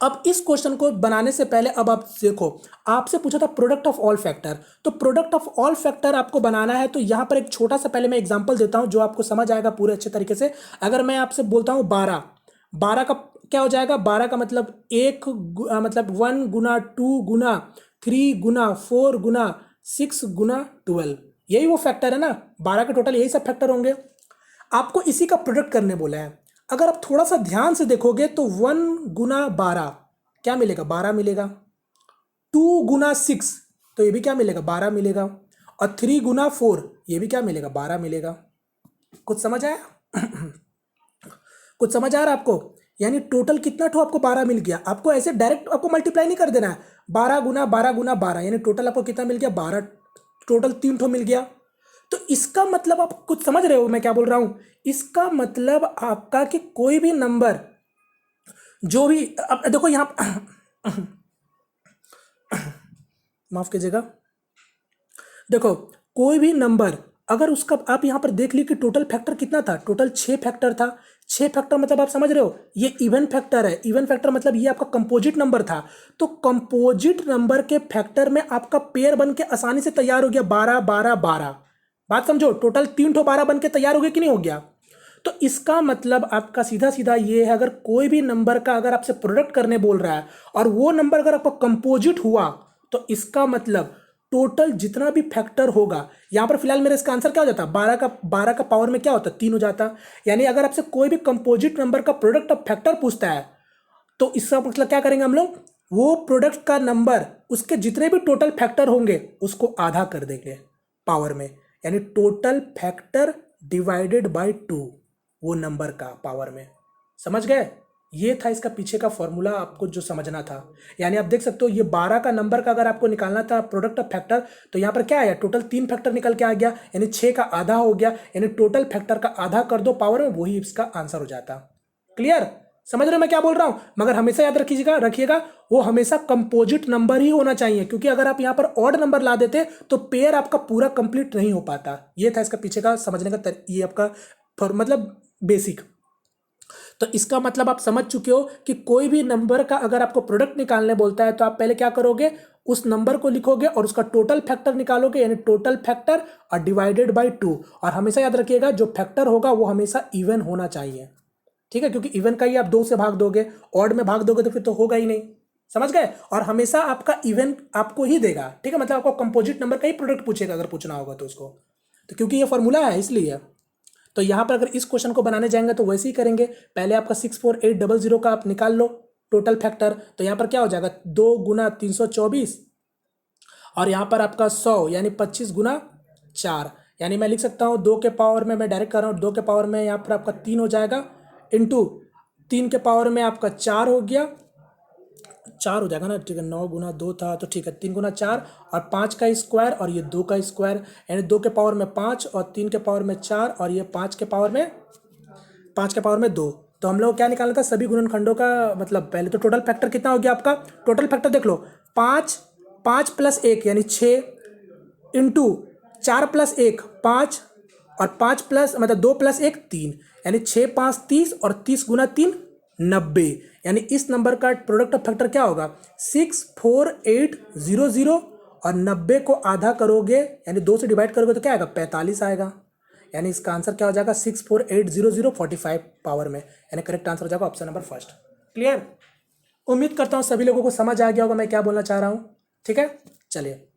[SPEAKER 1] अब इस क्वेश्चन को बनाने से पहले अब आप देखो, आपसे पूछा था प्रोडक्ट ऑफ ऑल फैक्टर, तो प्रोडक्ट ऑफ ऑल फैक्टर आपको बनाना है। तो यहां पर एक छोटा सा पहले मैं एग्जांपल देता हूं जो आपको समझ आएगा पूरे अच्छे तरीके से। अगर मैं आपसे बोलता हूं 12, 12 का क्या हो जाएगा, 12 का मतलब 1 मतलब 1 गुना 2 गुना 3 गुना 4 गुना 6 गुना 12, यही वो फैक्टर है ना। 12 के टोटल यही सब फैक्टर होंगे। आपको इसी का प्रोडक्ट करने बोला है। अगर आप थोड़ा सा ध्यान से देखोगे तो 1 गुना 12 क्या मिलेगा, 12 मिलेगा। 2 गुना 6 तो ये भी क्या मिलेगा, 12 मिलेगा। और 3 गुना 4 ये भी क्या मिलेगा, 12 मिलेगा। कुछ समझ आया कुछ समझ आ रहा है आपको, यानी टोटल कितना ठो आपको 12 मिल गया। आपको ऐसे डायरेक्ट आपको मल्टीप्लाई नहीं कर देना है, 12 गुना 12 गुना 12, यानी टोटल आपको कितना मिल गया, 12, टोटल 3 ठो मिल गया। तो इसका मतलब आप कुछ समझ रहे हो मैं क्या बोल रहा हूं, इसका मतलब आपका कि कोई भी नंबर जो भी, अब देखो यहां माफ कीजिएगा, देखो कोई भी नंबर अगर उसका आप यहां पर देख ली कि टोटल फैक्टर कितना था, टोटल 6 फैक्टर था। 6 फैक्टर मतलब आप समझ रहे हो, ये इवन फैक्टर है। इवन फैक्टर मतलब ये आपका कंपोजिट नंबर था। तो कंपोजिट नंबर के फैक्टर में आपका पेयर बन के आसानी से तैयार हो गया 12 12 12। बात समझो, टोटल 3 ठो 12 बन के तैयार हो गया कि नहीं हो गया। तो इसका मतलब आपका सीधा सीधा ये है, अगर कोई भी नंबर का अगर आपसे प्रोडक्ट करने बोल रहा है और वो नंबर अगर आपको कंपोजिट हुआ, तो इसका मतलब टोटल जितना भी फैक्टर होगा, यहां पर फिलहाल मेरा इसका आंसर क्या हो जाता है, 12 का पावर में क्या होता है, 3 हो जाता। यानी अगर आपसे कोई भी कंपोजिट नंबर का प्रोडक्ट ऑफ फैक्टर पूछता है, तो इसका मतलब क्या करेंगे हम लोग, वो प्रोडक्ट का नंबर उसके जितने भी टोटल फैक्टर होंगे उसको आधा कर देंगे पावर में, यानी टोटल फैक्टर डिवाइडेड बाय 2 वो नंबर का पावर में। समझ गए? ये था इसका पीछे का फॉर्मूला, आपको जो समझना था। यानी आप देख सकते हो ये 12 का नंबर का अगर आपको निकालना था प्रोडक्ट ऑफ फैक्टर, तो यहाँ पर क्या आया, टोटल 3 फैक्टर निकल के आ गया, यानी 6 का आधा हो गया, यानी टोटल फैक्टर का आधा कर दो पावर में, वही इसका आंसर हो जाता। क्लियर? समझ रहे हो मैं क्या बोल रहा हूं? मगर हमेशा याद रखिएगा वो हमेशा कंपोजिट नंबर ही होना चाहिए, क्योंकि अगर आप यहां पर ऑड नंबर ला देते तो पेयर आपका पूरा कंप्लीट नहीं हो पाता। ये था इसका पीछे का समझने का ये आपका मतलब बेसिक। तो इसका मतलब आप समझ चुके हो कि कोई भी नंबर का अगर आपको प्रोडक्ट निकालने बोलता है तो आप पहले क्या करोगे, उस नंबर को लिखोगे और उसका टोटल फैक्टर निकालोगे, यानी टोटल फैक्टर और डिवाइडेड बाय 2। और हमेशा याद रखिएगा जो फैक्टर होगा वो हमेशा इवन होना चाहिए, ठीक है, क्योंकि इवन का ही आप 2 से भाग दोगे, ऑड में भाग दोगे तो फिर तो होगा ही नहीं। समझ गए? और हमेशा आपका इवन आपको ही देगा, ठीक है, मतलब आपको कंपोजिट नंबर का ही प्रोडक्ट पूछेगा अगर पूछना होगा तो उसको, तो क्योंकि ये फॉर्मूला है इसलिए। तो यहां पर अगर इस क्वेश्चन को बनाने जाएंगे तो वैसे ही करेंगे, पहले आपका 64800 का आप निकाल लो टोटल फैक्टर, तो यहां पर क्या हो जाएगा, 2 गुना 324 और यहां पर आपका 100 यानी 25 गुना 4, यानी मैं लिख सकता हूं 2 के पावर में, मैं डायरेक्ट कर रहा हूं 2 के पावर में यहां पर आपका 3 हो जाएगा, इंटू 3 के पावर में आपका 4 हो गया, 4 हो जाएगा ना, ठीक है, 9 गुना 2 था तो ठीक है, 3 गुना 4 और 5 का स्क्वायर और ये 2 का स्क्वायर, यानी 2 के पावर में 5 और 3 के पावर में 4 और ये 5 के पावर में 2। तो हम लोग क्या निकालना था, सभी गुणनखंडों का मतलब पहले तो टोटल फैक्टर कितना हो गया आपका, टोटल फैक्टर देख लो, 5 प्लस 1 यानी 6, इंटू 4 प्लस 1 5 और 5 प्लस मतलब 2 प्लस 1 3, यानी 6 5 30 और 30 गुना 3 90, यानी इस नंबर का प्रोडक्ट ऑफ फैक्टर क्या होगा, 64800 और 90 को आधा करोगे यानी 2 से डिवाइड करोगे तो क्या आएगा, 45 आएगा, यानी इसका आंसर क्या हो जाएगा, 64800 45 पावर में, यानी करेक्ट आंसर हो जाएगा ऑप्शन नंबर फर्स्ट। क्लियर? उम्मीद करता हूं सभी लोगों को समझ आ गया होगा मैं क्या बोलना चाह रहा हूं, ठीक है। चलिए,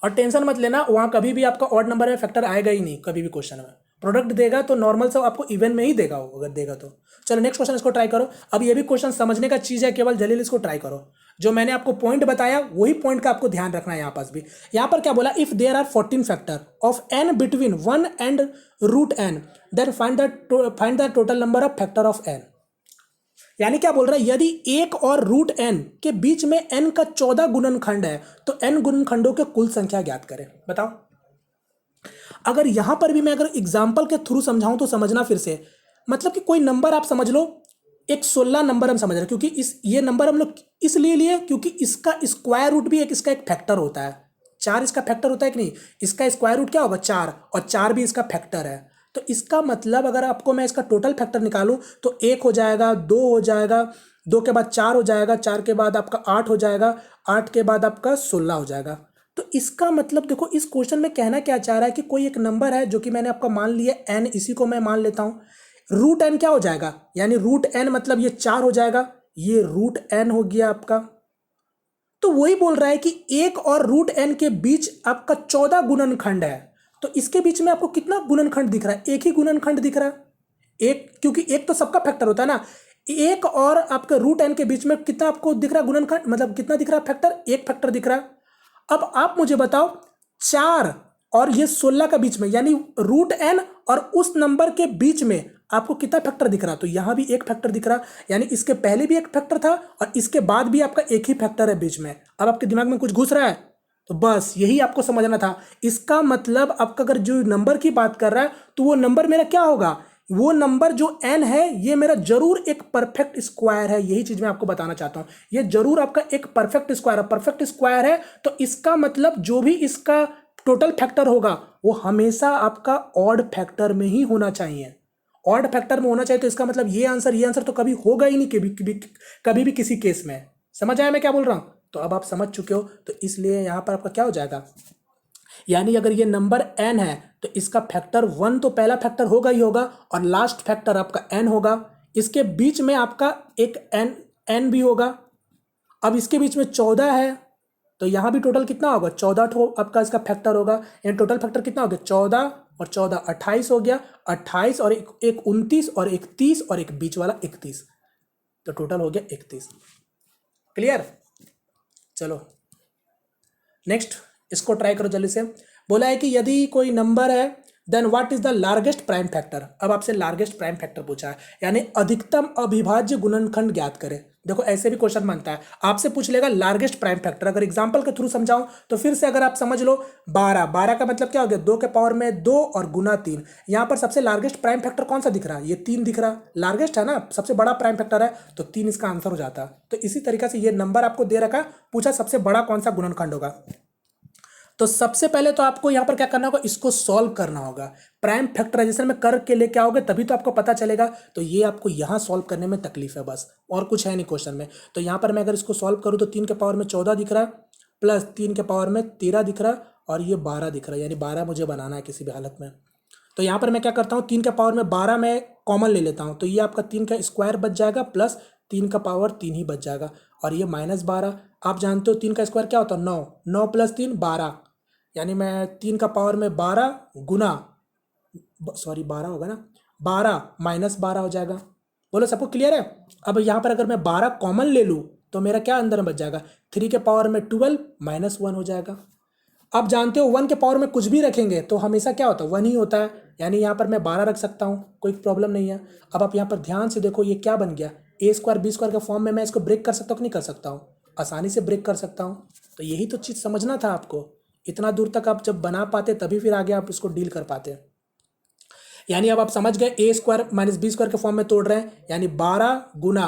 [SPEAKER 1] और टेंशन मत लेना, वहां कभी भी आपका ऑड नंबर में फैक्टर आएगा ही नहीं, कभी भी क्वेश्चन में प्रोडक्ट देगा तो नॉर्मल से आपको इवन में ही देगा वो, अगर देगा तो। चलो नेक्स्ट क्वेश्चन, इसको ट्राई करो। अब ये भी क्वेश्चन समझने का चीज है केवल, जलील इसको ट्राई करो, जो मैंने आपको पॉइंट बताया वही पॉइंट का आपको ध्यान रखना है। यहाँ पास भी यहाँ पर क्या बोला, if there are 14 factor of n between 1 and √n then find the total number of factor of n। यानी क्या बोल रहा है, यदि 1 और √n के बीच में n का 14 गुणनखंड है तो n गुणनखंडों के कुल संख्या ज्ञात करें। बताओ, अगर यहां पर भी मैं अगर एग्जाम्पल के थ्रू समझाऊं तो समझना फिर से, मतलब कि कोई नंबर आप समझ लो, एक 16 नंबर हम समझ रहे हैं, क्योंकि ये नंबर हम लोग इसलिए लिए क्योंकि इसका स्क्वायर रूट भी इसका एक फैक्टर होता है, 4 इसका फैक्टर होता है कि नहीं, इसका स्क्वायर रूट क्या होगा 4, और 4 भी इसका फैक्टर है। तो इसका मतलब अगर आपको मैं इसका टोटल फैक्टर निकालूं तो 1 हो जाएगा, 2 हो जाएगा, 2 के बाद 4 हो जाएगा, 4 के बाद आपका 8 हो जाएगा, 8 के बाद आपका 16 हो जाएगा। तो इसका मतलब देखो, इस क्वेश्चन में कहना क्या चाह रहा है कि कोई एक नंबर है जो कि मैंने आपका मान लिया n, इसी को मैं मान लेता हूं, √n क्या हो जाएगा, यानी √n मतलब ये 4 हो जाएगा, ये √n हो गया आपका। तो वही बोल रहा है कि 1 और √n के बीच आपका 14 गुणनखंड है, तो इसके बीच में आपको कितना गुणनखंड दिख रहा है, एक ही गुणनखंड दिख रहा है, एक, क्योंकि एक तो सबका फैक्टर होता है ना, 1 और आपके √n के बीच में कितना आपको दिख रहा है गुणनखंड, मतलब कितना दिख रहा है फैक्टर, एक फैक्टर दिख रहा है। अब आप मुझे बताओ, 4 और ये 16 का बीच में यानी √n और उस नंबर के बीच में आपको कितना फैक्टर दिख रहा, तो यहां भी एक फैक्टर दिख रहा, यानी इसके पहले भी एक फैक्टर था और इसके बाद भी आपका एक ही फैक्टर है बीच में। अब आपके दिमाग में कुछ घुस रहा है, तो बस यही आपको समझना था। इसका मतलब आपका अगर जो नंबर की बात कर रहा है तो वो नंबर मेरा क्या होगा, वो नंबर जो n है ये मेरा जरूर एक परफेक्ट स्क्वायर है, यही चीज मैं आपको बताना चाहता हूं, ये जरूर आपका एक परफेक्ट स्क्वायर है। परफेक्ट स्क्वायर है तो इसका मतलब जो भी इसका टोटल फैक्टर होगा वो हमेशा आपका ऑड फैक्टर में ही होना चाहिए, ऑड फैक्टर में होना चाहिए। तो इसका मतलब ये आंसर तो कभी होगा ही नहीं, कभी भी किसी केस में। समझ आया मैं क्या बोल रहा हूं? तो अब आप समझ चुके हो, तो इसलिए यहां पर आपका क्या हो जाएगा, यानी अगर ये नंबर n है तो इसका फैक्टर 1 तो पहला फैक्टर होगा ही होगा और लास्ट फैक्टर आपका n होगा। इसके बीच में आपका एक n भी होगा। अब इसके बीच में 14 है तो यहाँ भी टोटल कितना होगा, 14 ठो आपका इसका फैक्टर होगा। यानी टोटल फैक्टर कितना हो गया, 14 और 14 28 हो गया। 28 और एक 29 और एक 30 और एक बीच वाला 31, तो टोटल हो गया 31। क्लियर। चलो नेक्स्ट इसको ट्राई करो जल्दी से। बोला है कि यदि कोई नंबर है then what is the largest prime factor. अब आपसे लार्जेस्ट प्राइम फैक्टर पूछा है, यानी अधिकतम अविभाज्य गुणनखंड ज्ञात करें। देखो ऐसे भी क्वेश्चन बनता है, आपसे पूछ लेगा लार्जेस्ट प्राइम फैक्टर। अगर एग्जांपल के थ्रू समझाऊं तो फिर से अगर आप समझ लो, 12 का मतलब क्या हो गया, 2 के पावर में 2 और गुना 3। यहां पर सबसे लार्जेस्ट प्राइम फैक्टर कौन सा दिख रहा है, ये 3 दिख रहा है, लार्जेस्ट है ना, सबसे बड़ा प्राइम फैक्टर है, तो 3 इसका आंसर हो जाता। तो इसी तरीके से ये नंबर आपको दे रखा, पूछा सबसे बड़ा कौन सा गुणनखंड होगा। तो सबसे पहले तो आपको यहां पर क्या करना होगा, इसको सॉल्व करना होगा। प्राइम फैक्टराइजेशन में करके लेके आओगे तभी तो आपको पता चलेगा। तो ये आपको यहां सॉल्व करने में तकलीफ है बस, और कुछ है नहीं क्वेश्चन में। तो यहां पर मैं अगर इसको सॉल्व करूं तो 3 के पावर में 14 दिख रहा है, प्लस 3 के पावर में 13 दिख रहा है, और ये 12 दिख रहा है, यानी 12 मुझे बनाना है किसी भी हालत में। तो यहाँ पर मैं क्या करता हूँ, 3 के पावर में 12 मैं कॉमन ले लेता हूँ, तो ये आपका 3 का स्क्वायर बच जाएगा, प्लस 3 का पावर 3 ही बच जाएगा, और ये -12। आप जानते हो 3 का स्क्वायर क्या होता है, 9, 9 प्लस 3 12, यानी मैं 3 का पावर में 12 गुना, सॉरी 12 होगा ना, 12 -12 हो जाएगा। बोलो सबको क्लियर है। अब यहाँ पर अगर मैं 12 कॉमन ले लूँ तो मेरा क्या अंदर में बच जाएगा, 3 के पावर में 12 -1 हो जाएगा। अब जानते हो 1 के पावर में कुछ भी रखेंगे तो हमेशा क्या होता है, 1 ही होता है, यानी यहाँ पर मैं 12 रख सकता हूँ, कोई प्रॉब्लम नहीं है। अब आप यहाँ पर ध्यान से देखो, ये क्या बन गया, a² b² के फॉर्म में मैं इसको ब्रेक कर सकता हूँ कि नहीं कर सकता हूँ, आसानी से ब्रेक कर सकता हूँ। तो यही तो चीज़ समझना था आपको, इतना दूर तक आप जब बना पाते तभी फिर आगे आप इसको डील कर पाते। यानी अब आप समझ गए, a² - b² के फॉर्म में तोड़ रहे हैं, यानी 12 गुना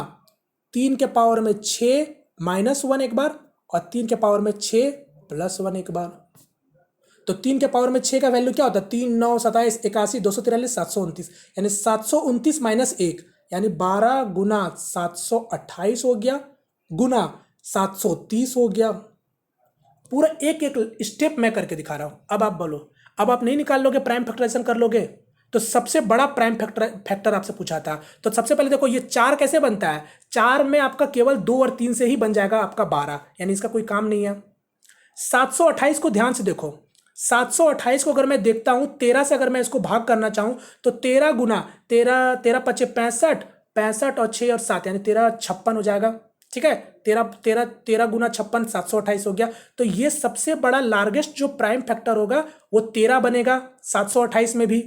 [SPEAKER 1] 3 के पावर में 6 -1 एक बार, और 3 के पावर में 6 +1 एक बार। तो 3 के पावर में 6 का वैल्यू क्या होता है, 3 9 27 81 243 729, यानी 729 -1, यानी 12 गुना 728 हो गया, गुना 730 हो गया। पूरा एक एक स्टेप मैं करके दिखा रहा हूं। अब आप बोलो, अब आप नहीं निकाल लोगे, प्राइम फैक्टराइजेशन कर लोगे, तो सबसे बड़ा प्राइम फैक्टर आपसे पूछा था। तो सबसे पहले देखो ये 4 कैसे बनता है, 4 में आपका केवल 2 और 3 से ही बन जाएगा आपका 12, यानी इसका कोई काम नहीं है। 728 को ध्यान से देखो, 728 को अगर मैं देखता हूं 13 से, अगर मैं इसको भाग करना चाहूं तो 13 गुना 13, 13 × 5 = 65, 65 और 6 और 7 यानी 13 56 हो जाएगा। ठीक है, 13 गुना 56 728 हो गया। तो ये सबसे बड़ा लार्जेस्ट जो प्राइम फैक्टर होगा वो 13 बनेगा 728 में भी।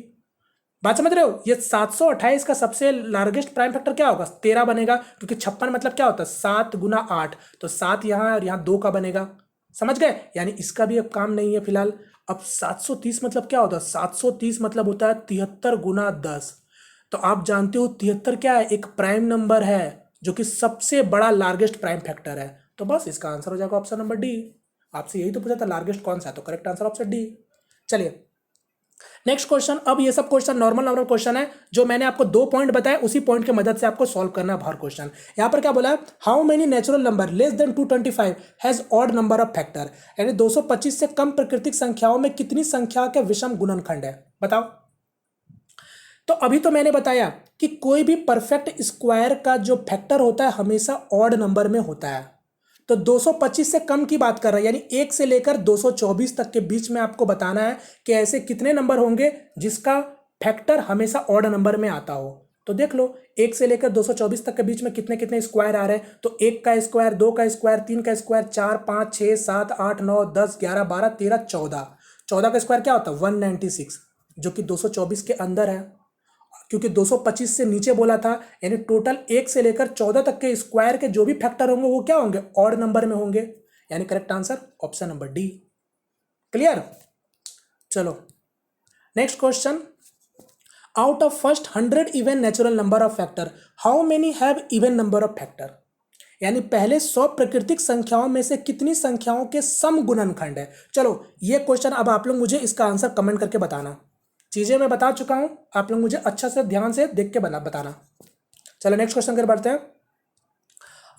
[SPEAKER 1] बात समझ रहे हो, ये 728 का सबसे लार्जेस्ट प्राइम फैक्टर क्या होगा, 13 बनेगा, क्योंकि 56 मतलब क्या होता है, 7 गुना 8, तो 7 यहाँ और यहाँ 2 का बनेगा। समझ गए, यानी इसका भी अब काम नहीं है फिलहाल। अब 730 मतलब क्या होता है, 730 मतलब होता है 73 गुना 10। तो आप जानते हो 73 क्या है, एक प्राइम नंबर है जो कि सबसे बड़ा लार्जेस्ट प्राइम फैक्टर है। तो बस इसका आंसर हो जाएगा ऑप्शन नंबर डी। आपसे यही तो पूछा था लार्जेस्ट कौन सा है, तो करेक्ट आंसर ऑप्शन डी। चलिए नेक्स्ट क्वेश्चन। अब ये सब क्वेश्चन नॉर्मल क्वेश्चन है, जो मैंने आपको 2 पॉइंट बताए उसी पॉइंट की मदद से आपको सॉल्व करना है हर क्वेश्चन। यहां पर क्या बोला है, how many natural number less than 225 has odd number of factor, यानी 225 से कम प्राकृतिक संख्याओं में कितनी संख्या के विषम गुणनखंड है, बताओ। तो अभी तो मैंने बताया कि कोई भी परफेक्ट स्क्वायर का जो फैक्टर होता है हमेशा ऑड नंबर में होता है। तो 225 से कम की बात कर रहा है, यानी 1 से लेकर 224 तक के बीच में आपको बताना है कि ऐसे कितने नंबर होंगे जिसका फैक्टर हमेशा ऑड नंबर में आता हो। तो देख लो 1 से लेकर 224 तक के बीच में कितने कितने स्क्वायर आ रहे हैं। तो 1 का स्क्वायर, 2 का स्क्वायर, 3 का स्क्वायर, 4 5 6 7 8 9 10 11 12 13 14, 14 का स्क्वायर क्या होता है 196, जो कि 224 के अंदर है, क्योंकि 225 से नीचे बोला था। यानी टोटल 1 से लेकर 14 तक के स्क्वायर के जो भी फैक्टर होंगे वो क्या होंगे, ऑड नंबर में होंगे, यानी correct answer option number D. Clear. चलो next question, out of first 100 even natural number of factor how many have even number of factor, यानी पहले 100 प्राकृतिक संख्याओं में से कितनी संख्याओं के सम गुणनखंड है। चलो ये क्वेश्चन अब आप लोग मुझे इसका आंसर कमेंट करके बताना। चीजें मैं बता चुका हूं, आप लोग मुझे अच्छा से ध्यान से देख के बताना। चलो नेक्स्ट क्वेश्चन कर बढ़ते हैं।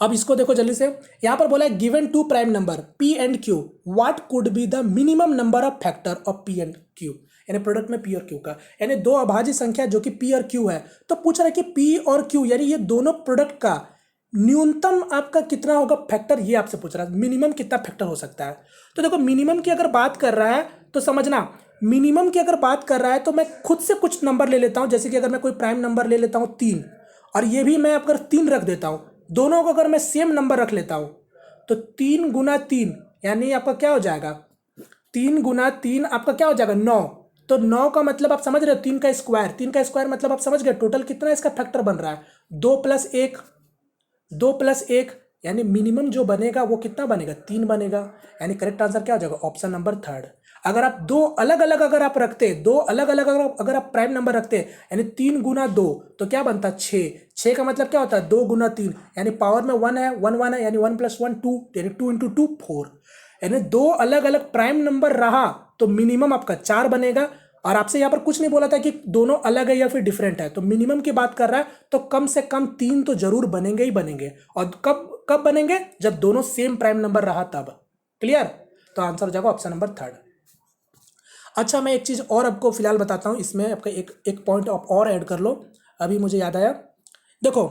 [SPEAKER 1] अब इसको देखो जल्दी से, यहाँ पर बोला है given two prime number P and Q, what could be the minimum number of factor of P and Q, यानी प्रोडक्ट में पी और क्यू का, यानी दो अभाज्य संख्या जो कि पी और क्यू है, तो पूछ रहा है कि पी और क्यू यानी ये दोनों प्रोडक्ट का न्यूनतम आपका कितना होगा फैक्टर, ये आपसे पूछ रहा है मिनिमम कितना फैक्टर हो सकता है। तो देखो मिनिमम की अगर बात कर रहा है तो समझना, मिनिमम की अगर बात कर रहा है तो मैं खुद से कुछ नंबर ले लेता हूं, जैसे कि अगर मैं कोई प्राइम नंबर ले लेता हूं 3, और ये भी मैं अगर 3 रख देता हूं, दोनों को अगर मैं सेम नंबर रख लेता हूं तो 3 गुना 3 यानी आपका क्या हो जाएगा, 3 गुना 3 आपका क्या हो जाएगा 9। तो 9 का मतलब आप समझ रहे हो 3 का स्क्वायर, 3 का स्क्वायर मतलब आप समझ गए टोटल कितना इसका फैक्टर बन रहा है, 2 प्लस 1, 2 प्लस 1 यानी मिनिमम जो बनेगा वो कितना बनेगा 3 बनेगा, यानी करेक्ट आंसर क्या हो जाएगा ऑप्शन नंबर थर्ड। अगर आप दो अलग अलग अगर आप रखते, दो अलग अलग अगर आप प्राइम नंबर रखते यानी 3 गुना 2 तो क्या बनता 6, 6 का मतलब क्या होता है 2 गुना 3 यानी पावर में 1 है, 1 1 है यानी 1 + 1 2 यानी 2 इंटू 2 4, यानी दो अलग अलग प्राइम नंबर रहा तो मिनिमम आपका 4 बनेगा। और आपसे यहाँ पर कुछ नहीं बोला था कि दोनों अलग है या फिर डिफरेंट है, तो मिनिमम की बात कर रहा है तो कम से कम 3 तो जरूर बनेंगे ही बनेंगे, और कब कब बनेंगे जब दोनों सेम प्राइम नंबर रहा तब। क्लियर, तो आंसर हो जाएगा ऑप्शन नंबर थर्ड। अच्छा मैं एक चीज़ और आपको फिलहाल बताता हूँ, इसमें आपका एक पॉइंट आप और ऐड कर लो, अभी मुझे याद आया। देखो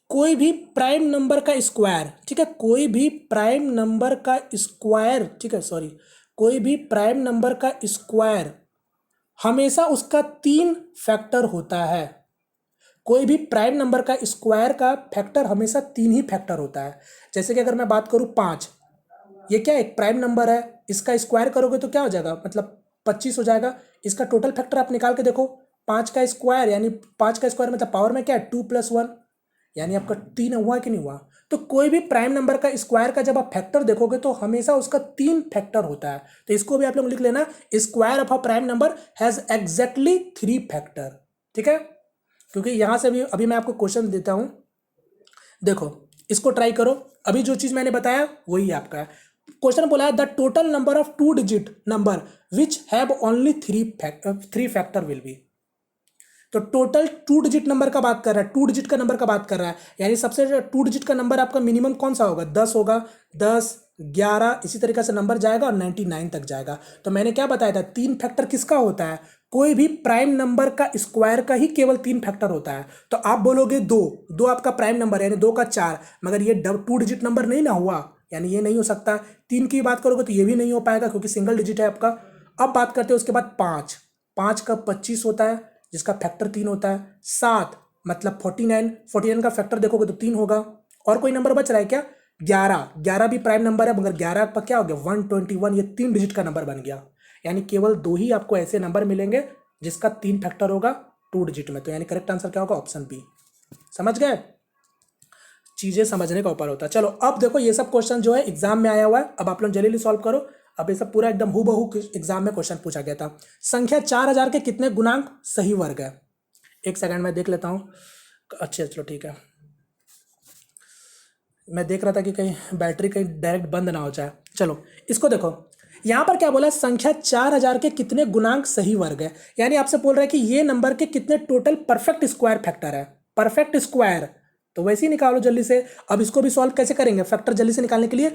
[SPEAKER 1] कोई भी प्राइम नंबर का स्क्वायर, ठीक है, कोई भी प्राइम नंबर का स्क्वायर, ठीक है सॉरी, कोई भी प्राइम नंबर का स्क्वायर हमेशा उसका 3 फैक्टर होता है। कोई भी प्राइम नंबर का स्क्वायर का फैक्टर हमेशा 3 ही फैक्टर होता है। जैसे कि अगर मैं बात करूँ 5, ये क्या एक प्राइम नंबर है, इसका स्क्वायर करोगे तो क्या हो जाएगा मतलब 25 हो जाएगा। इसका टोटल फैक्टर आप निकाल के देखो, 5 का स्क्वायर यानी 5 का स्क्वायर मतलब पावर में क्या है 2 + 1 यानी आपका 3 हुआ कि नहीं हुआ। तो कोई भी प्राइम नंबर का स्क्वायर का जब आप फैक्टर देखोगे तो हमेशा उसका 3 फैक्टर होता है। तो इसको भी आप लोग लिख लेना, square of a prime number has exactly 3 factor, ठीक है। क्योंकि यहां से भी अभी मैं आपको क्वेश्चन देता हूं, देखो इसको ट्राई करो, अभी जो चीज मैंने बताया वही आपका है। क्वेश्चन बोला है the total number of 2 digit number which have only 3 factor will be. तो टोटल 2 डिजिट नंबर का बात कर रहा है, 2 डिजिट का नंबर का बात कर रहा है, यानी सबसे 2 डिजिट का नंबर आपका मिनिमम कौन सा होगा 10 होगा, 10 11 इसी तरीके से नंबर जाएगा और 99 तक जाएगा। तो मैंने क्या बताया था 3 फैक्टर किसका होता है, कोई भी प्राइम नंबर का स्क्वायर का ही केवल 3 फैक्टर होता है। तो आप बोलोगे 2, 2 आपका प्राइम नंबर है यानी 2 का 4, मगर ये 2 डिजिट नंबर नहीं ना हुआ, यानी ये नहीं हो सकता। 3 की बात करोगे तो ये भी नहीं हो पाएगा क्योंकि सिंगल डिजिट है आपका। अब बात करते हैं उसके बाद 5, 5 का 25 होता है जिसका फैक्टर 3 होता है। 7 मतलब 49, 49 का फैक्टर देखोगे तो 3 होगा। और कोई नंबर बच रहा है क्या, 11, 11 भी प्राइम नंबर है मगर 11 पर क्या हो गया 121, ये 3 डिजिट का नंबर बन गया। यानी केवल 2 ही आपको ऐसे नंबर मिलेंगे जिसका 3 फैक्टर होगा 2 डिजिट में। तो यानी करेक्ट आंसर क्या होगा ऑप्शन बी। समझ गए, चीजें समझने का ऊपर होता है। चलो अब देखो ये सब क्वेश्चन जो है एग्जाम में आया हुआ है, अब आप लोग जल्दी सॉल्व करो। अब ये सब पूरा एकदम हूबहू एग्जाम में क्वेश्चन पूछा गया था। संख्या 4000 के कितने गुणांक सही वर्ग है, एक सेकंड में देख लेता हूँ। अच्छा चलो ठीक है, मैं देख रहा था कि कहीं बैटरी कहीं डायरेक्ट बंद ना हो जाए। चलो इसको देखो, यहाँ पर क्या बोला संख्या 4000 के कितने गुणांक सही वर्ग है, यानी आपसे बोल रहा है कि ये नंबर के कितने टोटल परफेक्ट स्क्वायर फैक्टर है, परफेक्ट स्क्वायर। तो वैसे ही निकालो जल्दी से। अब इसको भी सॉल्व कैसे करेंगे, फैक्टर जल्दी से निकालने के लिए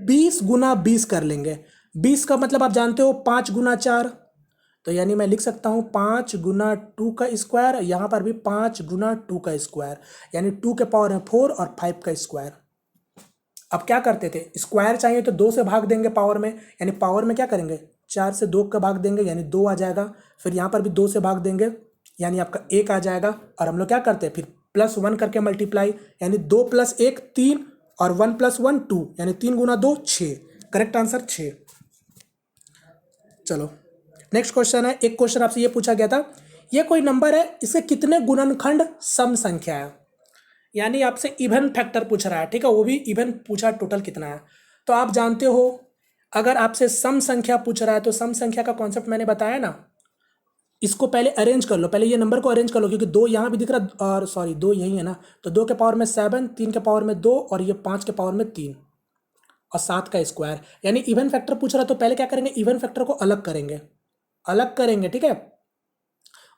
[SPEAKER 1] 20 गुना 20 कर लेंगे। 20 का मतलब आप जानते हो 5 गुना 4, तो यानी मैं लिख सकता हूँ 5 गुना 2 का स्क्वायर, यहाँ पर भी 5 गुना 2 का स्क्वायर, यानी 2 के पावर है 4 और 5 का स्क्वायर। अब क्या करते थे, स्क्वायर चाहिए तो 2 से भाग देंगे पावर में, यानी पावर में क्या करेंगे 4 से 2 का भाग देंगे यानी 2 आ जाएगा। फिर यहाँ पर भी 2 से भाग देंगे यानी आपका 1 आ जाएगा। और हम लोग क्या करते हैं फिर +1 करके मल्टीप्लाई, यानी 2 + 1 3 और 1 + 1 2 यानी 3 गुना 2 6, करेक्ट आंसर 6। चलो नेक्स्ट क्वेश्चन है, एक क्वेश्चन आपसे ये पूछा गया था, ये कोई नंबर है इसके कितने गुणनखंड सम संख्या है, यानी आपसे इवन फैक्टर पूछ रहा है, ठीक है, वो भी इवन पूछा टोटल कितना है। तो आप जानते हो अगर आपसे सम संख्या पूछ रहा है तो सम संख्या का कॉन्सेप्ट मैंने बताया ना, इसको पहले अरेंज कर लो, पहले ये नंबर को अरेंज कर लो क्योंकि 2 यहाँ भी दिख रहा और सॉरी 2 यही है ना, तो 2 के पावर में 7, 3 के पावर में 2 और ये 5 के पावर में 3 और 7 का स्क्वायर, यानी इवन फैक्टर पूछ रहा है तो पहले क्या करेंगे इवन फैक्टर को अलग करेंगे, अलग करेंगे, ठीक है।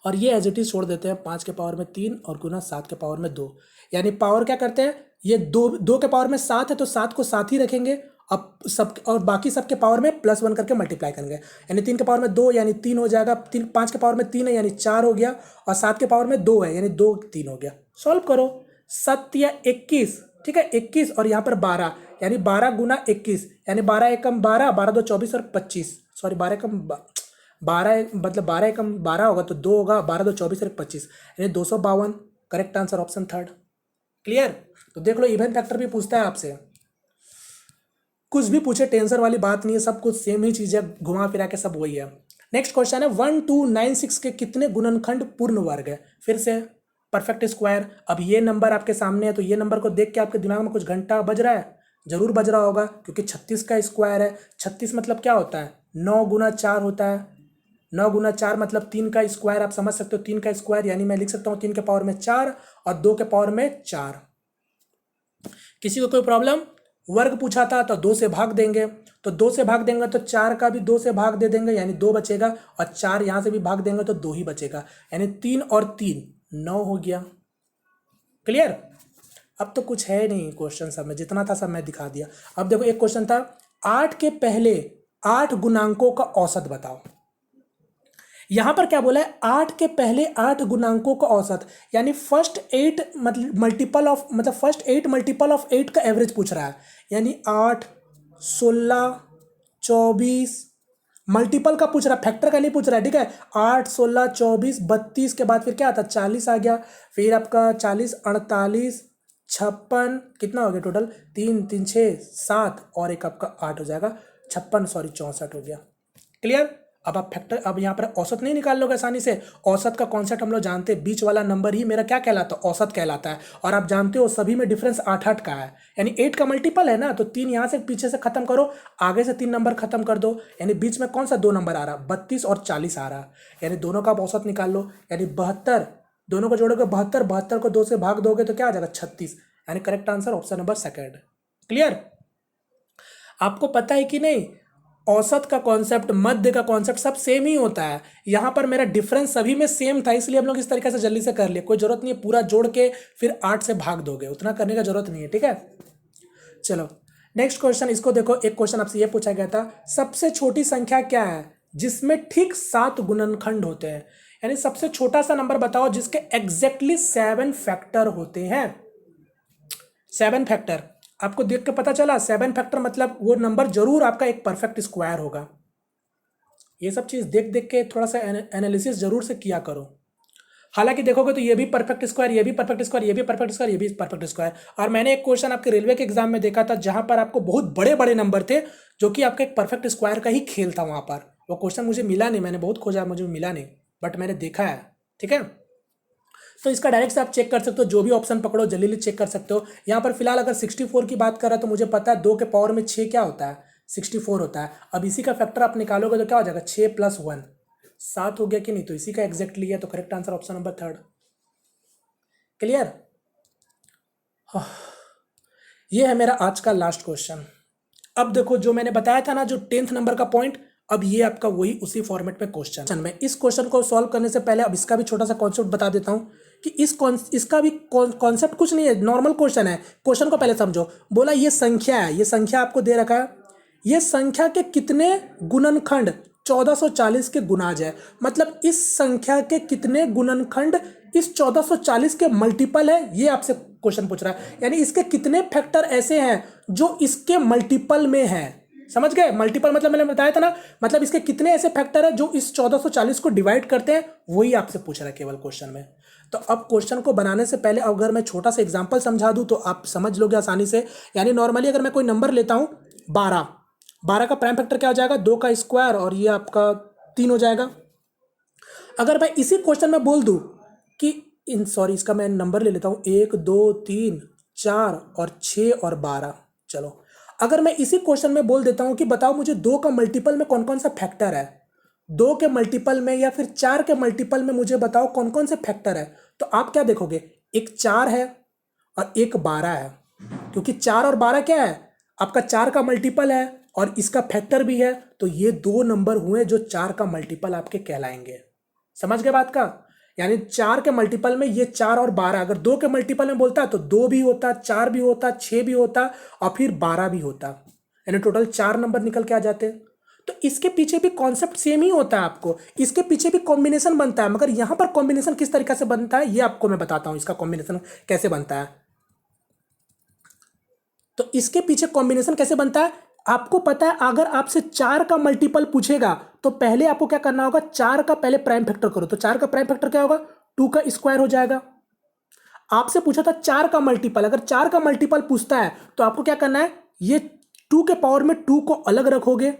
[SPEAKER 1] और ये एज इट इज छोड़ देते हैं, 5 के पावर में 3 और गुना 7 के पावर में 2, यानी पावर क्या करते हैं ये दो के पावर में 7 है तो 7 को 7 ही रखेंगे, अब सब और बाकी सबके पावर में +1 करके मल्टीप्लाई करेंगे, यानी 3 के पावर में 2 यानी 3 हो जाएगा, 5 के पावर में 3 है यानी 4 हो गया, और 7 के पावर में 2 है यानी 2 3 हो गया। सॉल्व करो, 7 या 21, ठीक है 21 और यहाँ पर 12 यानी 12 गुना 21 यानी 12 एकम 12, 12 दो 24 और 25, सॉरी 12 एकम 12 मतलब 12 एकम 12 होगा तो 2 होगा, 12 दो 24 और 25 यानी 252। Correct answer option third. Clear? तो देख लो इवन फैक्टर भी पूछता है आपसे, कुछ भी पूछे टेंशन वाली बात नहीं है, सब कुछ सेम ही चीज़ है, घुमा फिरा के सब वही है। नेक्स्ट क्वेश्चन है 1296 के कितने गुणनखंड पूर्ण वर्ग है? फिर से परफेक्ट स्क्वायर। अब ये नंबर आपके सामने है तो ये नंबर को देख के आपके दिमाग में कुछ घंटा बज रहा है, जरूर बज रहा होगा, क्योंकि 36 का स्क्वायर है। 36 मतलब क्या होता है? 9 गुना 4 होता है। 9 गुना 4 मतलब 3 का स्क्वायर, आप समझ सकते हो 3 का स्क्वायर, यानी मैं लिख सकता हूँ 3 के पावर में 4 और 2 के पावर में 4। किसी को कोई प्रॉब्लम? वर्ग पूछा था तो 2 से भाग देंगे, तो 2 से भाग देंगे तो 4 का भी 2 से भाग दे देंगे यानी 2 बचेगा, और 4 यहाँ से भी भाग देंगे तो 2 ही बचेगा, यानी 3 और 3 9 हो गया। क्लियर? अब तो कुछ है नहीं क्वेश्चन सब में, जितना था सब मैं दिखा दिया। अब देखो एक क्वेश्चन था 8 के पहले 8 गुणांकों का औसत बताओ। यहां पर क्या बोला है? 8 के पहले 8 गुणांकों का औसत, यानी फर्स्ट 8 मल्टीपल ऑफ मतलब फर्स्ट 8 मल्टीपल ऑफ 8 का एवरेज पूछ रहा है, यानी 8 16 24 मल्टीपल का पूछ रहा है, फैक्टर का नहीं पूछ रहा है, ठीक है। 8 16 24 32 के बाद फिर क्या आता है? 40 आ गया, फिर आपका 40 48 56 कितना हो गया टोटल? 3 3 6 7 और एक आपका 8 हो जाएगा, 56 सॉरी 64 हो गया। क्लियर? अब आप फैक्टर, अब यहाँ पर औसत नहीं निकाल लोगे आसानी से। औसत का कॉन्सेप्ट हम लोग जानते हैं, बीच वाला नंबर ही मेरा क्या कहलाता है? औसत कहलाता है। और आप जानते हो सभी में डिफरेंस 8 का है, यानी 8 का मल्टीपल है ना, तो 3 यहाँ से पीछे से खत्म करो, आगे से 3 नंबर खत्म कर दो, यानी बीच में कौन सा 2 नंबर आ रहा? 32 और 40 आ रहा, यानी दोनों का आप औसत निकाल लो, यानी 72, दोनों को जोड़ोगे 72, 72 को 2 से भाग दोगे तो क्या आ जाएगा? 36, यानी correct answer option number second. Clear? आपको पता है कि नहीं, औसत का कॉन्सेप्ट, मध्य का कॉन्सेप्ट सब सेम ही होता है। यहां पर मेरा डिफरेंस सभी में सेम था, इसलिए हम लोग इस तरीके से जल्दी से कर लिए, कोई जरूरत नहीं है पूरा जोड़ के फिर 8 से भाग दोगे, उतना करने का जरूरत नहीं है, ठीक है। चलो नेक्स्ट क्वेश्चन, इसको देखो। एक क्वेश्चन आपसे ये पूछा गया था, सबसे छोटी संख्या क्या है जिसमें ठीक 7 गुणनखंड होते हैं? यानी सबसे छोटा सा नंबर बताओ जिसके एग्जैक्टली 7 फैक्टर होते हैं। 7 फैक्टर आपको देख के पता चला, 7 फैक्टर मतलब वो नंबर जरूर आपका एक परफेक्ट स्क्वायर होगा। ये सब चीज देख देख के थोड़ा सा एनालिसिस जरूर से किया करो। हालांकि देखोगे तो ये भी परफेक्ट स्क्वायर, ये भी परफेक्ट स्क्वायर, ये भी परफेक्ट स्क्वायर, ये भी परफेक्ट स्क्वायर। और मैंने एक क्वेश्चन आपके रेलवे के एग्जाम में देखा था जहां पर आपको बहुत बड़े बड़े नंबर थे, जो कि आपका एक परफेक्ट स्क्वायर का ही खेल था। वहां पर वो क्वेश्चन मुझे मिला नहीं, मैंने बहुत खोजा, मुझे मिला नहीं, बट मैंने देखा है, ठीक है। तो इसका डायरेक्ट से आप चेक कर सकते हो, जो भी ऑप्शन पकड़ो जल्दी चेक कर सकते हो। यहाँ पर फिलहाल अगर 64 की बात कर रहा है तो मुझे पता है 2 के पावर में 6 क्या होता है? 64 होता है। अब इसी का फैक्टर आप निकालोगे तो क्या हो जाएगा? 6 + 1 7 हो गया कि नहीं? तो इसी का एग्जैक्टली है, तो correct answer option number third. Clear? ये है मेरा आज का लास्ट क्वेश्चन। अब देखो जो मैंने बताया था ना, जो 10th नंबर का पॉइंट, अब ये आपका वही उसी फॉर्मेट में क्वेश्चन। मैं इस क्वेश्चन को सॉल्व करने से पहले अब इसका भी छोटा सा कॉन्सेप्ट बता देता हूं कि इसका भी कॉन्सेप्ट कुछ नहीं है, नॉर्मल क्वेश्चन है। क्वेश्चन को पहले समझो। बोला ये संख्या है, ये संख्या आपको दे रखा है, ये संख्या के कितने गुणनखंड 1440 के गुणाज है, मतलब इस संख्या के कितने गुणनखंड इस 1440 के मल्टीपल है, ये आपसे क्वेश्चन पूछ रहा है। यानी इसके कितने फैक्टर ऐसे हैं जो इसके मल्टीपल में है। समझ गए? मल्टीपल मतलब मैंने बताया था ना, मतलब इसके कितने ऐसे फैक्टर है जो इस 1440 को डिवाइड करते हैं, वही आपसे पूछ रहा है केवल क्वेश्चन में। तो अब क्वेश्चन को बनाने से पहले अगर मैं छोटा सा एग्जांपल समझा दूं तो आप समझ लोगे आसानी से। यानी नॉर्मली अगर मैं कोई नंबर लेता हूं 12, 12 का प्राइम फैक्टर क्या हो जाएगा? 2 का स्क्वायर और ये आपका 3 हो जाएगा। अगर मैं इसी क्वेश्चन में बोल दूं कि इसका मैं नंबर ले लेता हूं 1 2 3 4 और 6 और 12। चलो अगर मैं इसी क्वेश्चन में बोल देता हूं कि बताओ मुझे 2 का मल्टीपल में कौन कौन सा फैक्टर है, 2 के मल्टीपल में या फिर 4 के मल्टीपल में मुझे बताओ कौन कौन से फैक्टर है, तो आप क्या देखोगे? एक 4 है और एक 12 है, क्योंकि 4 और 12 क्या है? आपका 4 का मल्टीपल है और इसका फैक्टर भी है, तो ये 2 नंबर हुए जो 4 का मल्टीपल आपके कहलाएंगे। समझ गए बात का? यानी 4 के मल्टीपल में ये 4 और 12, अगर 2 के मल्टीपल में बोलता है तो 2 भी होता, 4 भी होता, 6 भी होता और फिर 12 भी होता, यानी टोटल 4 नंबर निकल के आ जाते। तो इसके पीछे भी कॉन्सेप्ट सेम ही होता है, आपको इसके पीछे भी कॉम्बिनेशन बनता है, मगर यहां पर कॉम्बिनेशन किस तरीके से बनता है ये आपको मैं बताता हूं, इसका कॉम्बिनेशन कैसे बनता है। तो इसके पीछे कॉम्बिनेशन कैसे बनता है आपको पता है। अगर आपसे 4 का मल्टीपल पूछेगा तो पहले आपको क्या करना होगा, 4 का पहले प्राइम फैक्टर करो, तो 4 का प्राइम फैक्टर क्या होगा, 2 का स्क्वायर हो जाएगा। आपसे पूछा था 4 का मल्टीपल, अगर 4 का मल्टीपल पूछता है तो आपको क्या करना है, ये 2 के पावर में 2 को अलग रखोगे,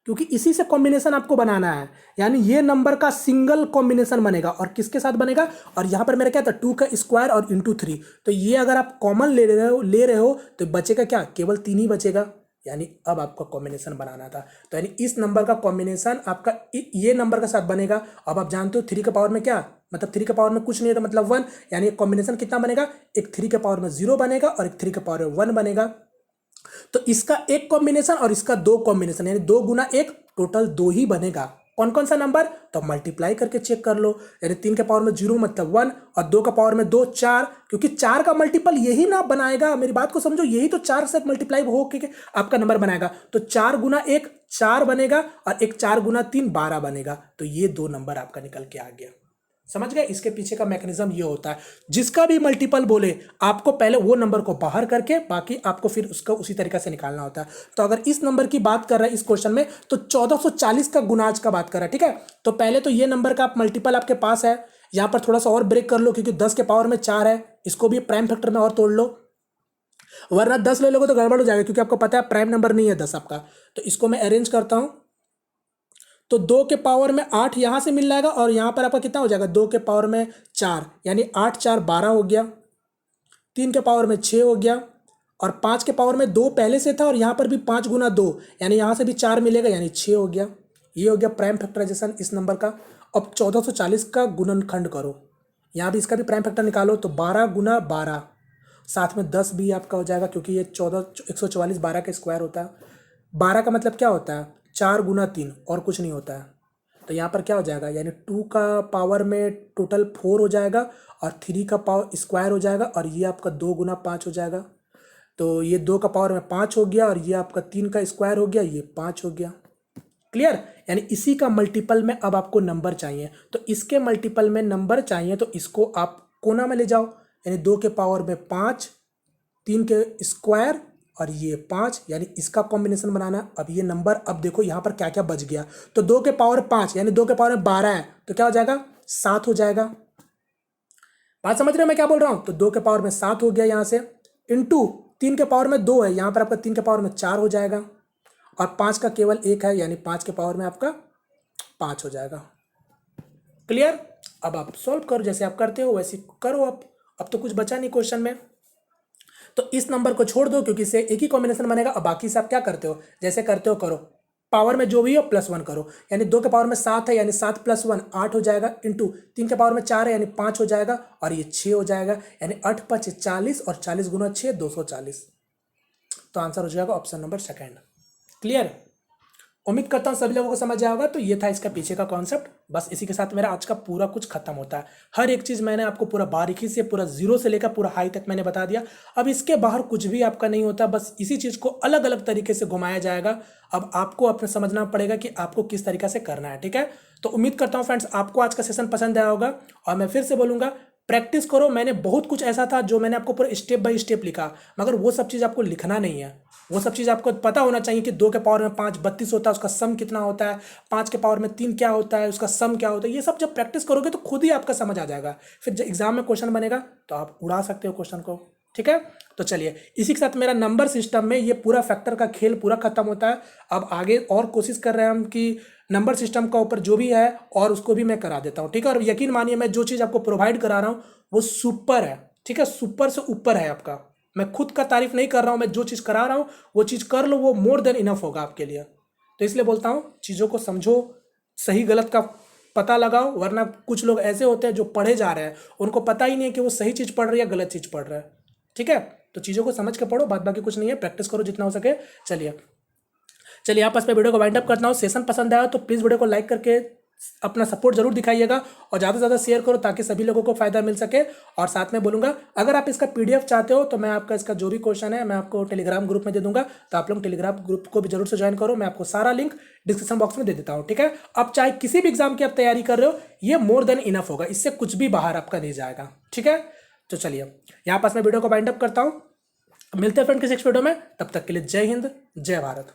[SPEAKER 1] क्योंकि इसी से कॉम्बिनेशन आपको बनाना है, यानी ये नंबर का सिंगल कॉम्बिनेशन बनेगा और किसके साथ बनेगा, और यहां पर मेरा क्या था 2 का स्क्वायर और इंटू 3, तो ये अगर आप कॉमन ले रहे हो तो बचेगा क्या, केवल 3 ही बचेगा, यानी अब आपका कॉम्बिनेशन बनाना था। तो यानी इस नंबर का कॉम्बिनेशन आपका ये नंबर के साथ बनेगा। अब आप जानते हो 3 के पावर में क्या, मतलब 3 के पावर में कुछ नहीं है तो मतलब 1, यानी कॉम्बिनेशन कितना बनेगा, एक 3 के पावर में 0 बनेगा और एक 3 के पावर में 1 बनेगा। तो इसका एक कॉम्बिनेशन और इसका 2 कॉम्बिनेशन, यानी 2 गुना 1, टोटल 2 ही बनेगा। कौन कौन सा नंबर, तो मल्टीप्लाई करके चेक कर लो, यानी 3 के पावर में 0 मतलब 1 और 2 का पावर में 2 4, क्योंकि 4 का मल्टीपल यही ना बनाएगा, मेरी बात को समझो, यही तो 4 से मल्टीप्लाई हो के आपका नंबर बनाएगा। तो 4 गुना 1 4 बनेगा और एक 4 गुना 3 12 बनेगा, तो ये 2 नंबर आपका निकल के आ गया। समझ गए, इसके पीछे का मैकेनिज्म ये होता है, जिसका भी मल्टीपल बोले आपको पहले वो नंबर को बाहर करके बाकी आपको फिर उसका उसी तरीके से निकालना होता है। तो अगर इस नंबर की बात कर रहे हैं इस क्वेश्चन में तो 1440 का गुणाज का बात कर रहा है, ठीक है। तो पहले तो ये नंबर का आप मल्टीपल आपके पास है, यहां पर थोड़ा सा और ब्रेक कर लो, क्योंकि 10 के पावर में 4 है, इसको भी प्राइम फैक्टर में और तोड़ लो, वरना 10 ले लोगे तो गड़बड़ हो जाएगा, क्योंकि आपको पता है प्राइम नंबर नहीं है 10 आपका। तो इसको मैं अरेंज करता हूं, तो 2 के पावर में 8 यहां से मिल जाएगा और यहां पर आपका कितना हो जाएगा, 2 के पावर में 4, यानी 8 4 12 हो गया, 3 के पावर में 6 हो गया और 5 के पावर में 2 पहले से था और यहां पर भी 5 गुना 2, यानी यहां से भी 4 मिलेगा, यानी 6 हो गया। ये हो गया प्राइम फैक्टराइजेशन इस नंबर का। अब 1440 का गुणनखंड करो, यहाँ भी इसका भी प्राइम फैक्टर निकालो, तो 12 गुना 12, साथ में 10 भी आपका हो जाएगा, क्योंकि ये 144 12 का स्क्वायर होता है। 12 का मतलब क्या होता है, 4 गुना 3 और कुछ नहीं होता है। तो यहाँ पर क्या हो जाएगा, यानी 2 का पावर में टोटल 4 हो जाएगा और 3 का पावर स्क्वायर हो जाएगा और ये आपका 2 गुना 5 हो जाएगा। तो ये 2 का पावर में 5 हो गया और ये आपका 3 का स्क्वायर हो गया, ये 5 हो गया। क्लियर, यानी इसी का मल्टीपल में अब आपको नंबर चाहिए, तो इसके मल्टीपल में नंबर चाहिए तो इसको आप कोना में ले जाओ, यानी 2 के पावर में 5, 3 के स्क्वायर और ये 5, यानी इसका कॉम्बिनेशन बनाना। अब ये नंबर, अब देखो यहाँ पर क्या क्या बच गया, तो 2 के पावर 5 यानी 2 के पावर में 12 है, तो क्या हो जाएगा 7 हो जाएगा। बात समझ रहे हो मैं क्या बोल रहा हूँ, तो 2 के पावर में 7 हो गया यहाँ से, इंटू 3 के पावर में 2 है, यहाँ पर आपका 3 के पावर में 4 हो जाएगा और 5 का केवल 1 है, यानी 5 के पावर में आपका 5 हो जाएगा। क्लियर, अब आप सॉल्व करो, जैसे आप करते हो वैसे करो। अब तो कुछ बचा नहीं क्वेश्चन में, तो इस नंबर को छोड़ दो क्योंकि इससे एक ही कॉम्बिनेशन बनेगा। अब बाकी से आप क्या करते हो, जैसे करते हो करो, पावर में जो भी हो +1 करो, यानी 2 के पावर में 7 है, यानी 7 + 1 8 हो जाएगा, इंटू 3 के पावर में 4 है, यानी 5 हो जाएगा और ये 6 हो जाएगा, यानी 8 5 40 और 40 गुना 6 240। तो आंसर हो जाएगा ऑप्शन नंबर सेकंड। क्लियर, उम्मीद करता हूँ सभी लोगों को समझ आएगा। तो ये था इसका पीछे का कॉन्सेप्ट। बस इसी के साथ मेरा आज का पूरा कुछ खत्म होता है। हर एक चीज़ मैंने आपको पूरा बारीकी से, पूरा जीरो से लेकर पूरा हाई तक मैंने बता दिया। अब इसके बाहर कुछ भी आपका नहीं होता, बस इसी चीज़ को अलग अलग तरीके से घुमाया जाएगा। अब आपको अपने समझना पड़ेगा कि आपको किस तरीके से करना है, ठीक है। तो उम्मीद करता हूँ फ्रेंड्स आपको आज का सेशन पसंद आया होगा, और मैं फिर से बोलूँगा प्रैक्टिस करो। मैंने बहुत कुछ ऐसा था जो मैंने आपको पूरा स्टेप बाय स्टेप लिखा, मगर वो सब चीज़ आपको लिखना नहीं है। वो सब चीज़ आपको पता होना चाहिए कि 2 के पावर में 5 32 होता है, उसका सम कितना होता है, 5 के पावर में 3 क्या होता है, उसका सम क्या होता है। ये सब जब प्रैक्टिस करोगे तो खुद ही आपका समझ आ जाएगा। फिर जब एग्जाम में क्वेश्चन बनेगा तो आप उड़ा सकते हो क्वेश्चन को, ठीक है। तो चलिए, इसी के साथ मेरा नंबर सिस्टम में ये पूरा फैक्टर का खेल पूरा खत्म होता है। अब आगे और कोशिश कर रहे हैं हम कि नंबर सिस्टम का ऊपर जो भी है और उसको भी मैं करा देता हूँ, ठीक है। और यकीन मानिए मैं जो चीज़ आपको प्रोवाइड करा रहा हूँ वो सुपर है, ठीक है, सुपर से ऊपर है आपका। मैं खुद का तारीफ नहीं कर रहा हूँ, मैं जो चीज़ करा रहा हूँ वो चीज़ कर लो, वो मोर देन इनफ होगा आपके लिए। तो इसलिए बोलता हूँ चीज़ों को समझो, सही गलत का पता लगाओ, वरना कुछ लोग ऐसे होते हैं जो पढ़े जा रहे हैं, उनको पता ही नहीं है कि वो सही चीज़ पढ़ रहे हैं या गलत चीज़ पढ़ रहे हैं, ठीक है। तो चीज़ों को समझ के पढ़ो, बात बाकी कुछ नहीं है, प्रैक्टिस करो जितना हो सके। चलिए आपस में वीडियो को वाइंड अप करता हूँ। सेशन पसंद आया तो प्लीज़ वीडियो को लाइक करके अपना सपोर्ट जरूर दिखाइएगा और ज़्यादा से ज़्यादा शेयर करो ताकि सभी लोगों को फायदा मिल सके। और साथ में बोलूँगा, अगर आप इसका PDF चाहते हो तो मैं आपका इसका जो भी क्वेश्चन है मैं आपको टेलीग्राम ग्रुप में दे दूंगा, तो आप लोग टेलीग्राम ग्रुप को भी जरूर से ज्वाइन करो। मैं आपको सारा लिंक डिस्क्रिप्शन बॉक्स में दे देता हूँ, ठीक है। अब चाहे किसी भी एग्जाम की आप तैयारी कर रहे हो, ये मोर देन इनफ होगा, इससे कुछ भी बाहर आपका नहीं जाएगा, ठीक है। तो चलिए यहाँ पास मैं वीडियो को बाइंड अप करता हूँ। मिलते हैं फ्रेंड किसी नेक्स्ट वीडियो में, तब तक के लिए जय हिंद, जय भारत।